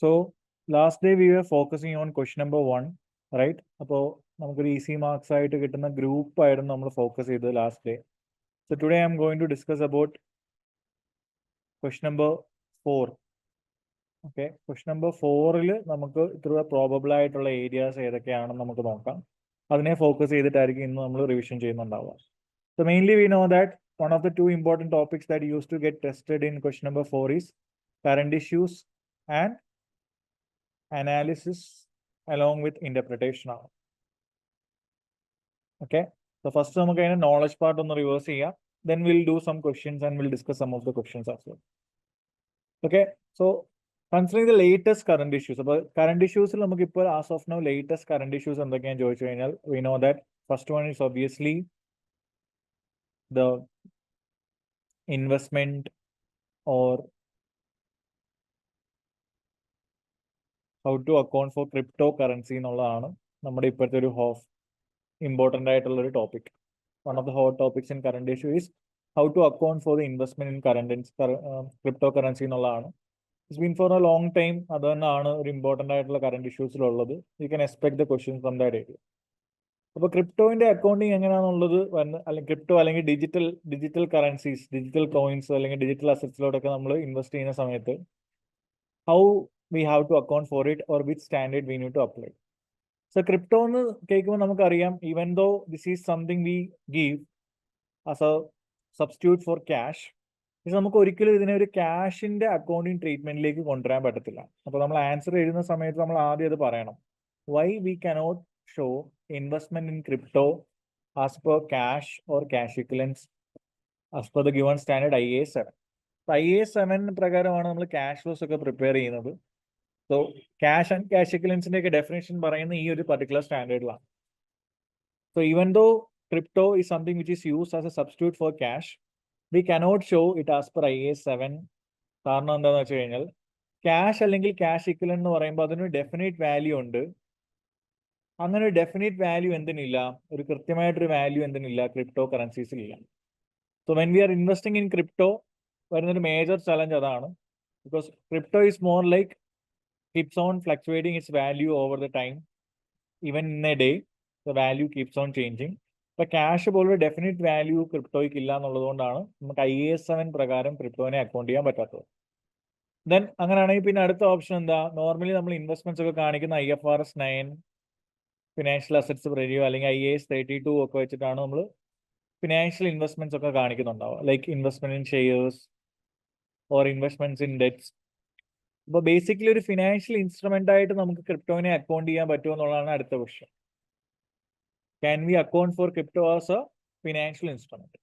So last day we were focusing on question number 1, right? അപ്പോൾ നമുക്കൊരു easy marks ആയിട്ട് കിട്ടുന്ന ഗ്രൂപ്പ് ആയിരുന്നു നമ്മൾ ഫോക്കസ് ചെയ്തത് last day. So today I'm going to discuss about question number 4. Okay, question number 4-ൽ നമുക്ക് ഇത്ര probable ആയിട്ടുള്ള ഏരിയാസ് ഏതൊക്കെയാണെന്ന് നമുക്ക് നോക്കാം. അതിനെ ഫോക്കസ് ചെയ്തിട്ടായിരിക്കും ഇന്ന് നമ്മൾ revision ചെയ്യുന്നുണ്ടാവുക. So mainly we know that one of the two important topics that used to get tested in question number 4 is current issues and analysis along with interpretation. Okay, so first നമുക്ക് അതിന്റെ knowledge part ഒന്ന് reverse ചെയ്യാം. Then we'll do some questions and we'll discuss some of the questions as well. Okay, so considering the latest current issues, അപ്പോൾ current issues നമുക്ക് ഇപ്പോൾ as of now latest current issues എന്തൊക്കെയാണെന്ന് ചോദിച്ചു കഴിഞ്ഞാൽ we know that first one is obviously the investment or how to account for cryptocurrency എന്നുള്ളതാണ് നമ്മുടെ ഇപ്പോഴത്തെ ഒരു ഇമ്പോർട്ടൻ്റ് ആയിട്ടുള്ള ഒരു topic. One of the hot topics in current issue is how to account for the investment in crypto currency എന്നുള്ളതാണ്. It's been for a long time. അത് തന്നെയാണ് ഒരു ഇമ്പോർട്ടൻ്റ് ആയിട്ടുള്ള കറണ്ട് ഇഷ്യൂസിലുള്ളത്. You can expect the questions from that area. അപ്പോൾ ക്രിപ്റ്റോയിന്റെ accounting എങ്ങനെയാണെന്നുള്ളത് അല്ലെങ്കിൽ ക്രിപ്റ്റോ അല്ലെങ്കിൽ ഡിജിറ്റൽ കറൻസീസ്, ഡിജിറ്റൽ കോയിൻസ് അല്ലെങ്കിൽ ഡിജിറ്റൽ അസറ്റ്സിലോട്ടൊക്കെ നമ്മൾ ഇൻവെസ്റ്റ് ചെയ്യുന്ന സമയത്ത് how we have to account for it or which standard we need to apply. So crypto എന്ന് കേൾക്കുമ്പോൾ നമുക്കറിയാം, even though this is something we give as a substitute for cash, ഇത് നമുക്ക് ഒരിക്കലും ഇതിനെ ഒരു ക്യാഷിന്റെ അക്കൗണ്ടിങ് ട്രീറ്റ്മെന്റിലേക്ക് കൊണ്ടുവരാൻ പറ്റത്തില്ല. അപ്പോൾ നമ്മൾ ആൻസർ എഴുതുന്ന സമയത്ത് നമ്മൾ ആദ്യം അത് പറയണം. Why we cannot show investment in crypto as per cash or cash equivalents as per the given standard IAS 7. IAS 7 പ്രകാരമാണ് നമ്മൾ ക്യാഷ് ഫ്ലോസ് ഒക്കെ പ്രിപ്പയർ ചെയ്യുന്നത്. സോ ക്യാഷ് ആൻഡ് ക്യാഷ് ഇക്വലൻസിന്റെ ഒക്കെ ഡെഫിനേഷൻ പറയുന്ന ഈ ഒരു പർട്ടിക്കുലർ സ്റ്റാൻഡേർഡിലാണ്. So even though crypto is something which is used as a substitute for cash, we cannot show it as per IAS 7. കാരണം എന്താണെന്ന് വെച്ച് കഴിഞ്ഞാൽ ക്യാഷ് അല്ലെങ്കിൽ ക്യാഷ് ഇക്വലന്റ് എന്ന് പറയുമ്പോൾ അതിനൊരു ഡെഫിനറ്റ് വാല്യൂ ഉണ്ട്. അങ്ങനെ ഒരു ഡെഫിനറ്റ് വാല്യൂ എന്തിനില്ല, ഒരു കൃത്യമായിട്ടൊരു വാല്യൂ എന്തിനില്ല ക്രിപ്റ്റോ കറൻസീസിലില്ല. So when we are investing in crypto വരുന്നൊരു മേജർ ചലഞ്ച് അതാണ്. Because crypto is more like keeps on fluctuating its value over the time. Even in a day, the value keeps on changing. But cash പോലെ definite value ക്രിപ്റ്റോയ്ക്ക് ഇല്ല എന്നുള്ളതുകൊണ്ടാണ് നമുക്ക് IAS 7 പ്രകാരം ക്രിപ്റ്റോനെ account ചെയ്യാൻ പറ്റാത്തത്. Then അങ്ങനെയാണെങ്കിൽ പിന്നെ അടുത്ത ഓപ്ഷൻ എന്താ, നോർമലി നമ്മൾ ഇൻവെസ്റ്റ്മെന്റ്സ് ഒക്കെ കാണിക്കുന്ന IFRS 9 ഫിനാൻഷ്യൽ അസറ്റ്സ് റിവ്യൂ അല്ലെങ്കിൽ IAS 32 ഒക്കെ വെച്ചിട്ടാണ് നമ്മൾ ഫിനാൻഷ്യൽ ഇൻവെസ്റ്റ്മെന്റ്സ് ഒക്കെ കാണിക്കുന്നുണ്ടാവുക, like investment in shares or investments in debts. അപ്പോൾ ബേസിക്കലി ഒരു ഫിനാൻഷ്യൽ ഇൻസ്ട്രുമെന്റ് ആയിട്ട് നമുക്ക് ക്രിപ്റ്റോനെ അക്കൗണ്ട് ചെയ്യാൻ പറ്റുമോ എന്നുള്ളതാണ് അടുത്ത question. Can we account for crypto as a financial instrument?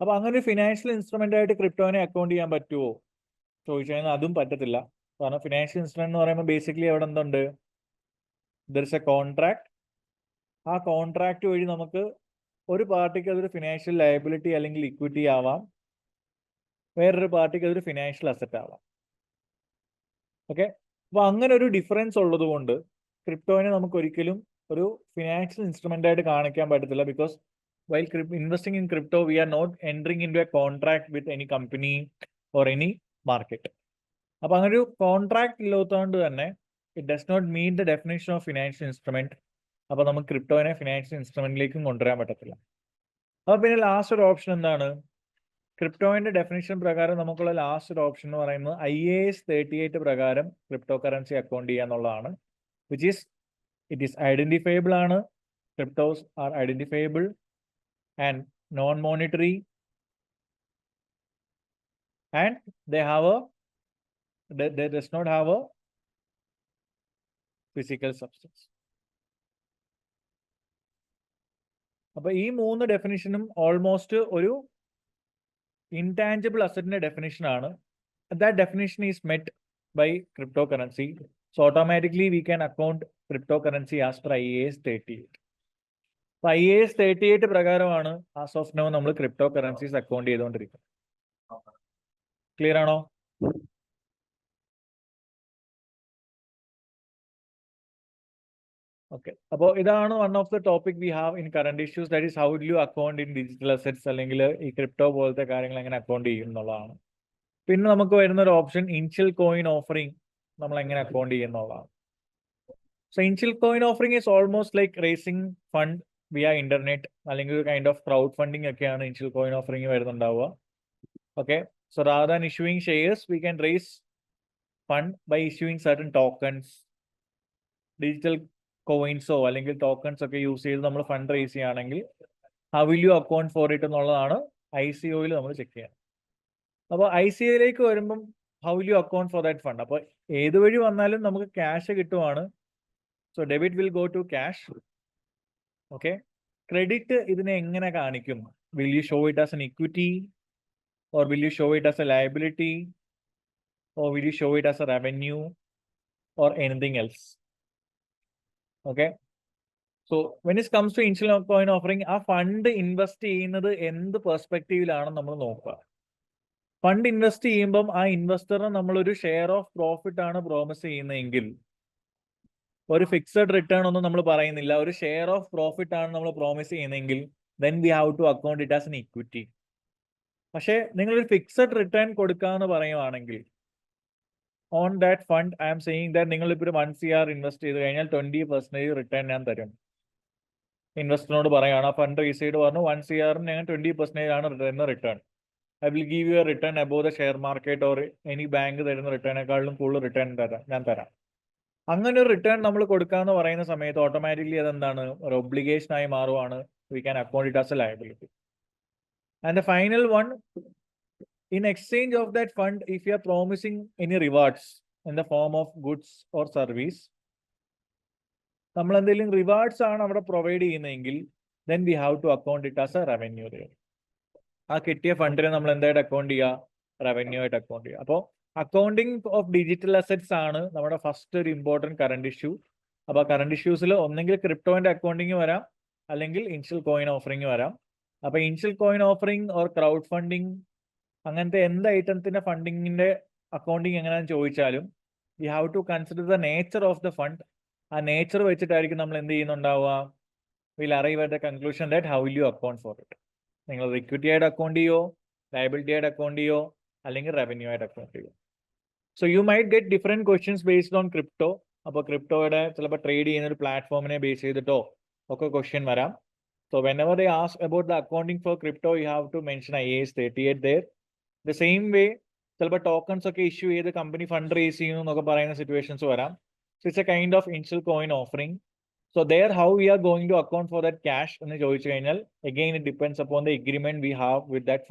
അപ്പോൾ അങ്ങനെ ഒരു ഫിനാൻഷ്യൽ ഇൻസ്ട്രുമെന്റ് ആയിട്ട് ക്രിപ്റ്റോനെ അക്കൗണ്ട് ചെയ്യാൻ പറ്റുമോ ചോദിച്ചു കഴിഞ്ഞാൽ അതും പറ്റത്തില്ല. കാരണം ഫിനാൻഷ്യൽ ഇൻസ്ട്രുമെന്റ് എന്ന് പറയുമ്പോൾ ബേസിക്കലി അവിടെ എന്തുണ്ട്, ദർ ഇസ് എ കോൺട്രാക്ട്. ആ കോൺട്രാക്ട് വഴി നമുക്ക് ഒരു പാർട്ടിക്ക് അതൊരു ഫിനാൻഷ്യൽ ലയബിലിറ്റി അല്ലെങ്കിൽ ഇക്വിറ്റി ആവാം, വേറൊരു പാർട്ടിക്ക് അതൊരു ഫിനാൻഷ്യൽ അസറ്റ് ആവാം. ഓക്കെ, അപ്പോൾ അങ്ങനെ ഒരു ഡിഫറൻസ് ഉള്ളത് കൊണ്ട് ക്രിപ്റ്റോനെ നമുക്ക് ഒരിക്കലും ഒരു ഫിനാൻഷ്യൽ ഇൻസ്ട്രുമെന്റ് ആയിട്ട് കാണിക്കാൻ പറ്റത്തില്ല. Because while investing in crypto we are not entering in to a contract with any company or any market. അപ്പോൾ അങ്ങനെ ഒരു കോൺട്രാക്ട് ഇല്ലാത്തതുകൊണ്ട് തന്നെ it does not meet the definition of financial instrument. അപ്പോൾ നമുക്ക് ക്രിപ്റ്റോനെ ഫിനാൻഷ്യൽ ഇൻസ്ട്രുമെന്റിലേക്കും കൊണ്ടുവരാൻ പറ്റത്തില്ല. അപ്പോൾ പിന്നെ ലാസ്റ്റ് ഒരു ഓപ്ഷൻ എന്താണ്, ക്രിപ്റ്റോയിന്റെ ഡെഫിനിഷൻ പ്രകാരം നമുക്കുള്ള ലാസ്റ്റ് ഒരു ഓപ്ഷൻ എന്ന് പറയുന്നത് IAS 38 പ്രകാരം ക്രിപ്റ്റോ കറൻസി അക്കൗണ്ട് ചെയ്യുക എന്നുള്ളതാണ്. Which is it is identifiable ആണ്. Cryptos are identifiable and non monetary and they does not have a physical substance. അപ്പൊ ഈ മൂന്ന് ഡെഫിനിഷനും ഓൾമോസ്റ്റ് ഒരു intangible asset definition ആണ്. That definition is met by cryptocurrency. So automatically we can account cryptocurrency as per IAS 38. So IAS 38 പ്രകാരമാണ് as of now നമ്മൾ crypto currencies account ചെയ്തുകൊണ്ടിരിക്കുന്നത്. Clear ആണോ? Okay, അപ്പോൾ ഇതാണ് one of the topic we have in current issues, that is how do you account in digital assets, അല്ലെങ്കിൽ ഈ crypto പോലത്തെ കാര്യങ്ങൾ എങ്ങനെ അക്കൗണ്ട് ചെയ്യും എന്നുള്ളതാണ്. പിന്നെ നമുക്ക് വരുന്ന ഒരു ഓപ്ഷൻ ഇനിഷ്യൽ കോയിൻ ഓഫറിംഗ് നമ്മൾ എങ്ങനെ അക്കൗണ്ട് ചെയ്യുന്നുള്ളതാണ്. So initial coin offering is almost like raising fund via internet, അല്ലെങ്കിൽ ഒരു കൈൻഡ് ഓഫ് ക്രൗഡ് ഫണ്ടിങ് ഒക്കെയാണ് ഇനിഷ്യൽ കോയിൻ ഓഫറിംഗ് വരുന്നുണ്ടാവുക. Okay, so rather than issuing shares we can raise fund by issuing certain tokens, digital കോയിൻസോ അല്ലെങ്കിൽ tokens ഒക്കെ use ചെയ്ത് നമ്മൾ fund raise ചെയ്യുകയാണെങ്കിൽ how will you account for it എന്നുള്ളതാണ് ICOയിൽ നമ്മൾ ചെക്ക് ചെയ്യാം. അപ്പോൾ ICOയിലേക്ക് വരുമ്പം how will you account for that fund? അപ്പോൾ ഏത് വഴി വന്നാലും നമുക്ക് ക്യാഷ് കിട്ടുവാണ്. So debit will go to cash. Okay, credit ഇതിനെ എങ്ങനെ കാണിക്കും? Will you show it as an equity, or will you show it as a liability, or will you show it as a revenue, or anything else? Okay, so when it comes to initial coin offering, ആ fund invest ചെയ്യുന്നത് എന്ത് പെർസ്പെക്റ്റീവിലാണ് നമ്മൾ നോക്കുക. Fund invest ചെയ്യുമ്പം ആ ഇൻവെസ്റ്ററിന് നമ്മളൊരു share of profit ആണ് promise ചെയ്യുന്നതെങ്കിൽ, ഒരു ഫിക്സഡ് റിട്ടേൺ ഒന്നും നമ്മൾ പറയുന്നില്ല, ഒരു ഷെയർ ഓഫ് പ്രോഫിറ്റ് ആണ് നമ്മൾ പ്രോമിസ് ചെയ്യുന്നതെങ്കിൽ then we have to account it as an equity. പക്ഷേ നിങ്ങളൊരു ഫിക്സഡ് റിട്ടേൺ കൊടുക്കാന്ന് പറയുവാണെങ്കിൽ on that fund I am saying that നിങ്ങളിപ്പോൾ ഒരു 1 CR ഇൻവെസ്റ്റ് ചെയ്ത് കഴിഞ്ഞാൽ 20% റിട്ടേൺ ഞാൻ തരും. ഇൻവെസ്റ്ററിനോട് പറയുകയാണ്, ആ ഫണ്ട് റേസ് ചെയ്ത് പറഞ്ഞു 1 CR ഞാൻ 20% ആണ് return. I will give you A return above the share market or any bank തരുന്ന റിട്ടേണേക്കാളും കൂടുതൽ റിട്ടേൺ ഞാൻ തരാം. അങ്ങനെ ഒരു റിട്ടേൺ നമ്മൾ കൊടുക്കാന്ന് പറയുന്ന സമയത്ത് ഓട്ടോമാറ്റിക്കലി അതെന്താണ്, ഒരു ഒബ്ലിഗേഷൻ ആയി മാറുവാണ്. We can account it as a liability. And the final one, in exchange of that fund, if you are promising any rewards in the form of goods or service, നമ്മൾ എന്തെങ്കിലും rewards ആണ് അവിടെ provide ചെയ്യുന്നതെങ്കിൽ then we have to account it as a revenue there. ആ കിട്ടിയ ഫണ്ടിനെ നമ്മൾ എന്തായിട്ട് account ചെയ്യുക? റവന്യൂ ആയിട്ട് അക്കൗണ്ട് ചെയ്യുക. അപ്പോൾ അക്കൗണ്ടിങ് ഓഫ് ഡിജിറ്റൽ അസറ്റ്സ് ആണ് നമ്മുടെ ഫസ്റ്റ് ഒരു ഇമ്പോർട്ടൻറ്റ് കറണ്ട് ഇഷ്യൂ. അപ്പോൾ കറണ്ട് ഇഷ്യൂസിൽ ഒന്നെങ്കിൽ ക്രിപ്റ്റോന്റെ അക്കൗണ്ടിങ് വരാം, അല്ലെങ്കിൽ ഇനിഷ്യൽ കോയിൻ ഓഫറിംഗ് വരാം. അപ്പോൾ initial coin offering or crowd funding, അങ്ങനത്തെ എന്ത് ഐറ്റത്തിന്റെ ഫണ്ടിങ്ങിന്റെ അക്കൗണ്ടിങ് എങ്ങനെയാണെന്ന് ചോദിച്ചാലും we have to consider the nature of the fund. ആ നേച്ചർ വെച്ചിട്ടായിരിക്കും നമ്മൾ എന്ത് ചെയ്യുന്നുണ്ടാവുക? Will arrive at the conclusion that how will you account for it. നിങ്ങൾ ഇക്വിറ്റി ആയിട്ട് അക്കൗണ്ട് ചെയ്യോ, ലയബിലിറ്റി ആയിട്ട് അക്കൗണ്ട് ചെയ്യോ, അല്ലെങ്കിൽ റവന്യൂ ആയിട്ട് അക്കൗണ്ട് ചെയ്യോ? So you might get different questions based on crypto. അപ്പോൾ ക്രിപ്റ്റോയുടെ ചിലപ്പോൾ ട്രേഡ് ചെയ്യുന്ന ഒരു പ്ലാറ്റ്ഫോമിനെ ബേസ് ചെയ്തിട്ടോ ഒക്കെ ക്വസ്റ്റ്യൻ വരാം. So whenever they ask about the accounting for crypto, you have to mention IAS 38 there. The same way, ചിലപ്പോൾ ടോക്കൺസ് ഒക്കെ ഇഷ്യൂ ചെയ്ത് കമ്പനി ഫണ്ട് റേസ് ചെയ്യുന്നു എന്നൊക്കെ പറയുന്ന സിറ്റുവേഷൻസ് വരാം. So it's a kind of initial coin offering. So there how we are going to account for that cash എന്ന് ചോദിച്ചു കഴിഞ്ഞാൽ again it depends upon the agreement we have with that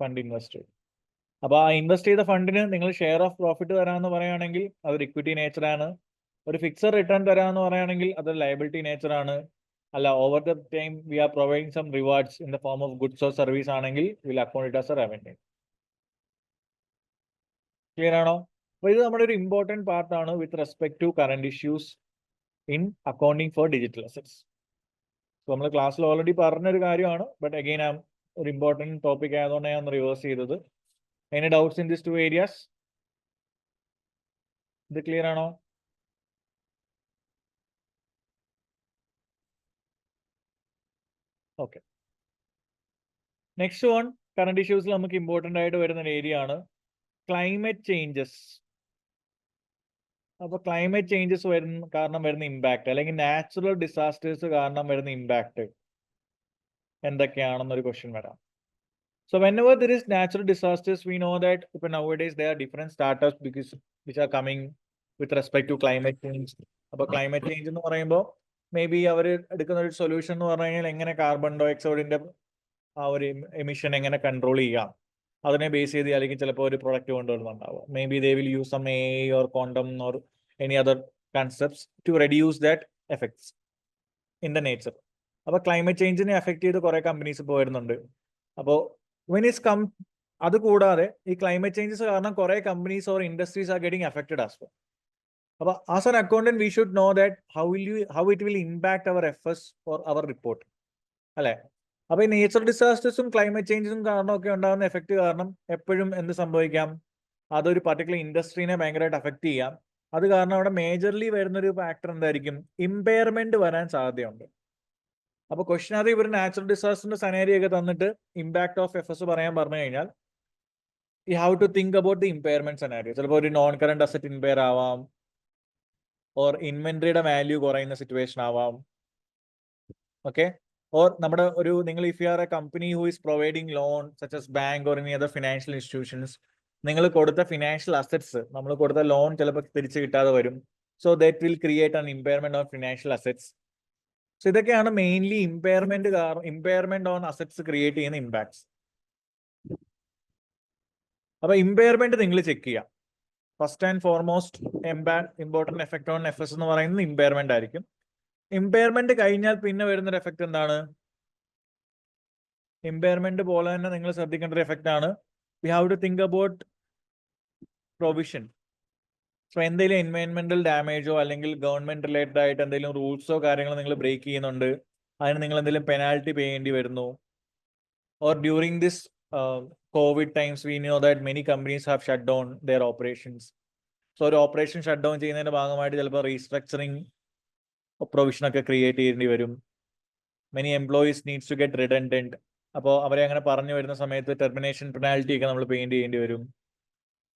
fund investor. അപ്പോൾ ആ invest ചെയ്ത ഫണ്ടിന് നിങ്ങൾ share of profit തരാമെന്ന് പറയുകയാണെങ്കിൽ അതൊരു ഇക്വിറ്റി നേച്ചറാണ്. ഒരു ഫിക്സഡ് റിട്ടേൺ തരാമെന്ന് പറയുകയാണെങ്കിൽ അതൊരു ലയബിലിറ്റി നേച്ചറാണ്. അല്ല, over the time we are providing some rewards in the form of goods or service ആണെങ്കിൽ will account it as a revenue. Clear ആണോ? അപ്പോൾ ഇത് നമ്മുടെ ഒരു ഇമ്പോർട്ടൻറ്റ് പാർട്ടാണ് with respect to current issues in accounting for digital assets. So നമ്മൾ ക്ലാസ്സിൽ already പറഞ്ഞൊരു കാര്യമാണ്, ബട്ട് അഗെയിൻ ഒരു ഇമ്പോർട്ടൻറ്റ് ടോപ്പിക് ആയതുകൊണ്ട് ഞാൻ റിവേഴ്സ് ചെയ്തത്. Any doubts in this 2 areas? ഇത് ക്ലിയർ ആണോ? ഓക്കെ, നെക്സ്റ്റ് വൺ കറണ്ട് ഇഷ്യൂസിൽ നമുക്ക് ഇമ്പോർട്ടൻ്റ് ആയിട്ട് വരുന്ന ഒരു ഏരിയ ആണ് ക്ലൈമറ്റ് ചേഞ്ചസ്. അപ്പോൾ ക്ലൈമറ്റ് ചേഞ്ചസ് കാരണം വരുന്ന ഇമ്പാക്ട്, അല്ലെങ്കിൽ നാച്ചുറൽ ഡിസാസ്റ്റേഴ്സ് കാരണം വരുന്ന ഇമ്പാക്ട് എന്തൊക്കെയാണെന്നൊരു ക്വസ്റ്റ്യൻ വരാം. So whenever there is natural disasters, we know that nowadays there are different startups which are coming with respect to climate change. അപ്പോൾ climate change എന്ന് പറയുമ്പോൾ may be അവർ എടുക്കുന്ന ഒരു solution എന്ന് പറഞ്ഞു കഴിഞ്ഞാൽ എങ്ങനെ കാർബൺ ഡയോക്സൈഡിന്റെ ആ ഒരു എമിഷൻ എങ്ങനെ കൺട്രോൾ ചെയ്യാം, അതിനെ ബേസ് ചെയ്ത് അല്ലെങ്കിൽ ചിലപ്പോൾ ഒരു പ്രൊഡക്റ്റ് കൊണ്ടുവരുന്നുണ്ടാവും. Maybe they will use some AI or quantum or any other concepts to reduce that effects in the nature. അപ്പോൾ ക്ലൈമറ്റ് ചേഞ്ചിനെ എഫക്ട് ചെയ്ത് കുറേ കമ്പനീസ് ഇപ്പോൾ വരുന്നുണ്ട്. അപ്പോൾ അത് കൂടാതെ ഈ ക്ലൈമറ്റ് ചേഞ്ചസ് കാരണം കുറേ companies or industries are getting affected as well. അപ്പോൾ as an accountant we should know that how it will impact our FS or our report, അല്ലേ? അപ്പോൾ ഈ നേച്ചർ ഡിസാസ്റ്റേഴ്സും ക്ലൈമറ്റ് ചേഞ്ചസും കാരണമൊക്കെ ഉണ്ടാകുന്ന എഫക്റ്റ് കാരണം എപ്പോഴും എന്ത് സംഭവിക്കാം? അതൊരു പർട്ടിക്കുലർ ഇൻഡസ്ട്രീനെ ഭയങ്കരമായിട്ട് എഫക്ട് ചെയ്യാം. അത് കാരണം അവിടെ മേജർലി വരുന്നൊരു ഫാക്ടർ എന്തായിരിക്കും? ഇമ്പയർമെന്റ് വരാൻ സാധ്യതയുണ്ട്. അപ്പോൾ ക്വസ്റ്റ്യൻ അത് ഇവർ നാച്ചുറൽ ഡിസാസ്റ്ററിന്റെ സനേരിയോ ഒക്കെ തന്നിട്ട് ഇമ്പാക്ട് ഓഫ് FS പറയാൻ പറഞ്ഞു കഴിഞ്ഞാൽ you have to think about the impairment scenario. ചിലപ്പോൾ ഒരു നോൺ കറണ്ട് അസറ്റ് ഇമ്പയർ ആവാം, ഓർ ഇൻവെന്ററിയുടെ വാല്യൂ കുറയുന്ന സിറ്റുവേഷൻ ആവാം. ഓക്കെ, ഓർ നമ്മുടെ ഒരു നിങ്ങൾ if you R A company who is providing loan such as bank or any other financial institutions, നിങ്ങൾ കൊടുത്ത ഫിനാൻഷ്യൽ അസറ്റ്സ്, നമ്മൾ കൊടുത്ത ലോൺ ചിലപ്പോൾ തിരിച്ചു കിട്ടാതെ വരും. So that will create an impairment of financial assets. So ഇതൊക്കെയാണ് mainly impairment on assets create ചെയ്യുന്ന ഇമ്പാക്ട്സ്. അപ്പൊ ഇമ്പയർമെന്റ് നിങ്ങൾ ചെക്ക് ചെയ്യാം. First and foremost important effect on F S എന്ന് പറയുന്നത് ഇമ്പയർമെന്റ് ആയിരിക്കും. ഇമ്പയർമെന്റ് കഴിഞ്ഞാൽ പിന്നെ വരുന്നൊരു എഫക്ട് എന്താണ്? ഇമ്പയർമെന്റ് പോലെ തന്നെ നിങ്ങൾ ശ്രദ്ധിക്കേണ്ട ഒരു എഫക്ട് ആണ്, we have to think about provision. So എന്തെങ്കിലും എൻവയൺമെന്റൽ ഡാമേജോ അല്ലെങ്കിൽ ഗവൺമെന്റ് റിലേറ്റഡ് ആയിട്ട് എന്തെങ്കിലും റൂൾസോ കാര്യങ്ങളോ നിങ്ങൾ ബ്രേക്ക് ചെയ്യുന്നുണ്ട്, അതിന് നിങ്ങൾ എന്തെങ്കിലും പെനാൽറ്റി പേ ചെയ്യേണ്ടി വരുന്നു. Or during this COVID times, we know that many companies have shut down their operations. So ഒരു ഓപ്പറേഷൻ ഷട്ട് ഡൗൺ ചെയ്യുന്നതിന്റെ ഭാഗമായിട്ട് ചിലപ്പോൾ റീസ്ട്രക്ചറിങ് പ്രൊവിഷൻ ഒക്കെ ക്രിയേറ്റ് ചെയ്യേണ്ടി വരും. Many employees needs to get redundant. അപ്പോൾ അവരെ അങ്ങനെ പറഞ്ഞു വരുന്ന സമയത്ത് ടെർമിനേഷൻ പെനാൽറ്റി ഒക്കെ നമ്മൾ പേ ചെയ്യേണ്ടി വരും.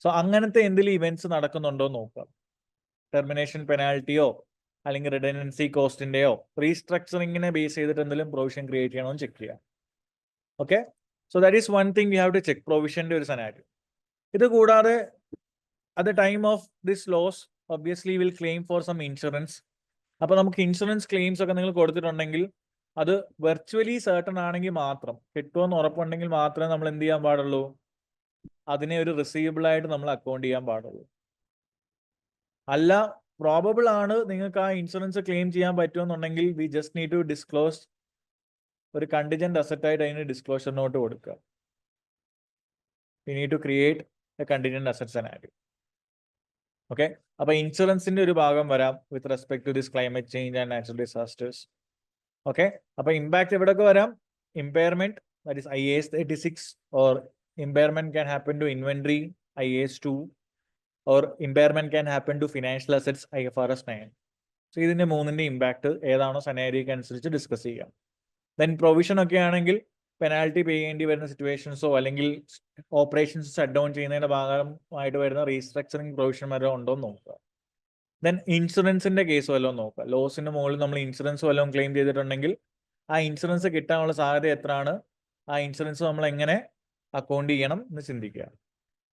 സോ അങ്ങനത്തെ എന്തെങ്കിലും ഇവന്റ്സ് നടക്കുന്നുണ്ടോ എന്ന് നോക്കാം. ടെർമിനേഷൻ പെനാൽറ്റിയോ അല്ലെങ്കിൽ റിഡൻഡൻസി കോസ്റ്റിന്റെയോ റീസ്ട്രക്ചറിങ്ങിനെ ബേസ് ചെയ്തിട്ട് എന്തെങ്കിലും പ്രൊവിഷൻ ക്രിയേറ്റ് ചെയ്യണമെന്ന് ചെക്ക് ചെയ്യാം. Okay, so that is one thing we have to check, provision ഒരു scenario. ഇത് കൂടാതെ at the time of this loss obviously will claim for some insurance. അപ്പോൾ നമുക്ക് ഇൻഷുറൻസ് ക്ലെയിംസ് ഒക്കെ നിങ്ങൾ കൊടുത്തിട്ടുണ്ടെങ്കിൽ അത് വെർച്വലി സർട്ടൺ ആണെങ്കിൽ മാത്രം, കിട്ടുമെന്ന് ഉറപ്പുണ്ടെങ്കിൽ മാത്രമേ നമ്മൾ എന്ത് ചെയ്യാൻ പാടുള്ളൂ, അതിനെ ഒരു റിസീവബിൾ ആയിട്ട് നമ്മൾ അക്കൗണ്ട് ചെയ്യാൻ പാടുള്ളൂ. അല്ല, പ്രോബബിൾ ആണ് നിങ്ങൾക്ക് ആ ഇൻഷുറൻസ് ക്ലെയിം ചെയ്യാൻ പറ്റുമെന്നുണ്ടെങ്കിൽ we just need to disclose ഒരു കണ്ടിജന്റ് അസറ്റ് ആയിട്ട് അതിന് ഡിസ്ക്ലോഷർ നോട്ട് കൊടുക്കുക. We need to create a contingent asset scenario. Okay, അപ്പൊ ഇൻഷുറൻസിന്റെ ഒരു ഭാഗം വരാം with respect to this climate change and natural disasters. Okay, അപ്പൊ ഇമ്പാക്ട് എവിടെയൊക്കെ വരാം? Impairment, that is IAS 36, or impairment can happen to inventory IAS 2, or impairment can happen to financial assets IFRS 9. So ഇതിന്റെ മൂന്നിന്റെ impact ഏതാണോ സെനാരിയോക്ക് അനുസരിച്ച് discuss ചെയ്യാം. Then provision ഒക്കെ ആണെങ്കിൽ പെനാൽറ്റി പേ ചെയ്യേണ്ടി വരുന്ന സിറ്റുവേഷൻസോ അല്ലെങ്കിൽ ഓപ്പറേഷൻസ് ഷട്ട് ഡൗൺ ചെയ്യുന്നതിന്റെ ഭാഗമായിട്ട് വരുന്ന റീസ്ട്രക്ചറിങ് പ്രൊവിഷൻ വരെ ഉണ്ടോ എന്ന് നോക്കുക. ദെൻ ഇൻഷുറൻസിന്റെ കേസ് വല്ലതും നോക്കുക. ലോസിന്റെ മുകളിൽ നമ്മൾ ഇൻഷുറൻസ് വല്ലതും ക്ലെയിം ചെയ്തിട്ടുണ്ടെങ്കിൽ ആ ഇൻഷുറൻസ് കിട്ടാനുള്ള സാധ്യത എത്രയാണ്, ആ ഇൻഷുറൻസ് നമ്മൾ എങ്ങനെ അക്കൗണ്ട് ചെയ്യണം എന്ന് ചിന്തിക്കുക.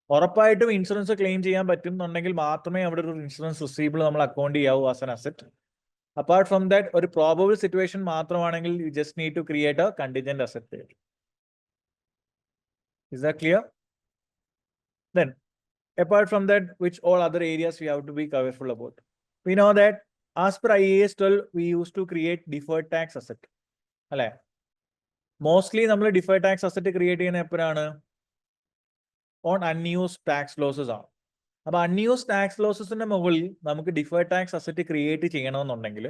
ഉറപ്പായിട്ടും ഇൻഷുറൻസ് ക്ലെയിം ചെയ്യാൻ പറ്റുന്നുണ്ടെങ്കിൽ മാത്രമേ അവിടെ ഒരു ഇൻഷുറൻസ് റിസീവബിൾ നമ്മൾ അക്കൗണ്ട് ചെയ്യാവൂ as an asset. Apart from that, ഒരു probable situation മാത്രമാണെങ്കിൽ you just need to create a contingent asset there. Is that clear? Then, apart from that, which all other areas we have to be careful about? We know that as per IAS 12, we used to create deferred tax asset. അല്ലേ? Mostly നമ്മൾ deferred tax asset create ചെയ്യുന്ന എപ്പോഴാണ്? On unused tax losses ആണ്. അപ്പൊ unused tax ലോസസിന്റെ മുകളിൽ നമുക്ക് deferred tax asset create ചെയ്യണമെന്നുണ്ടെങ്കിൽ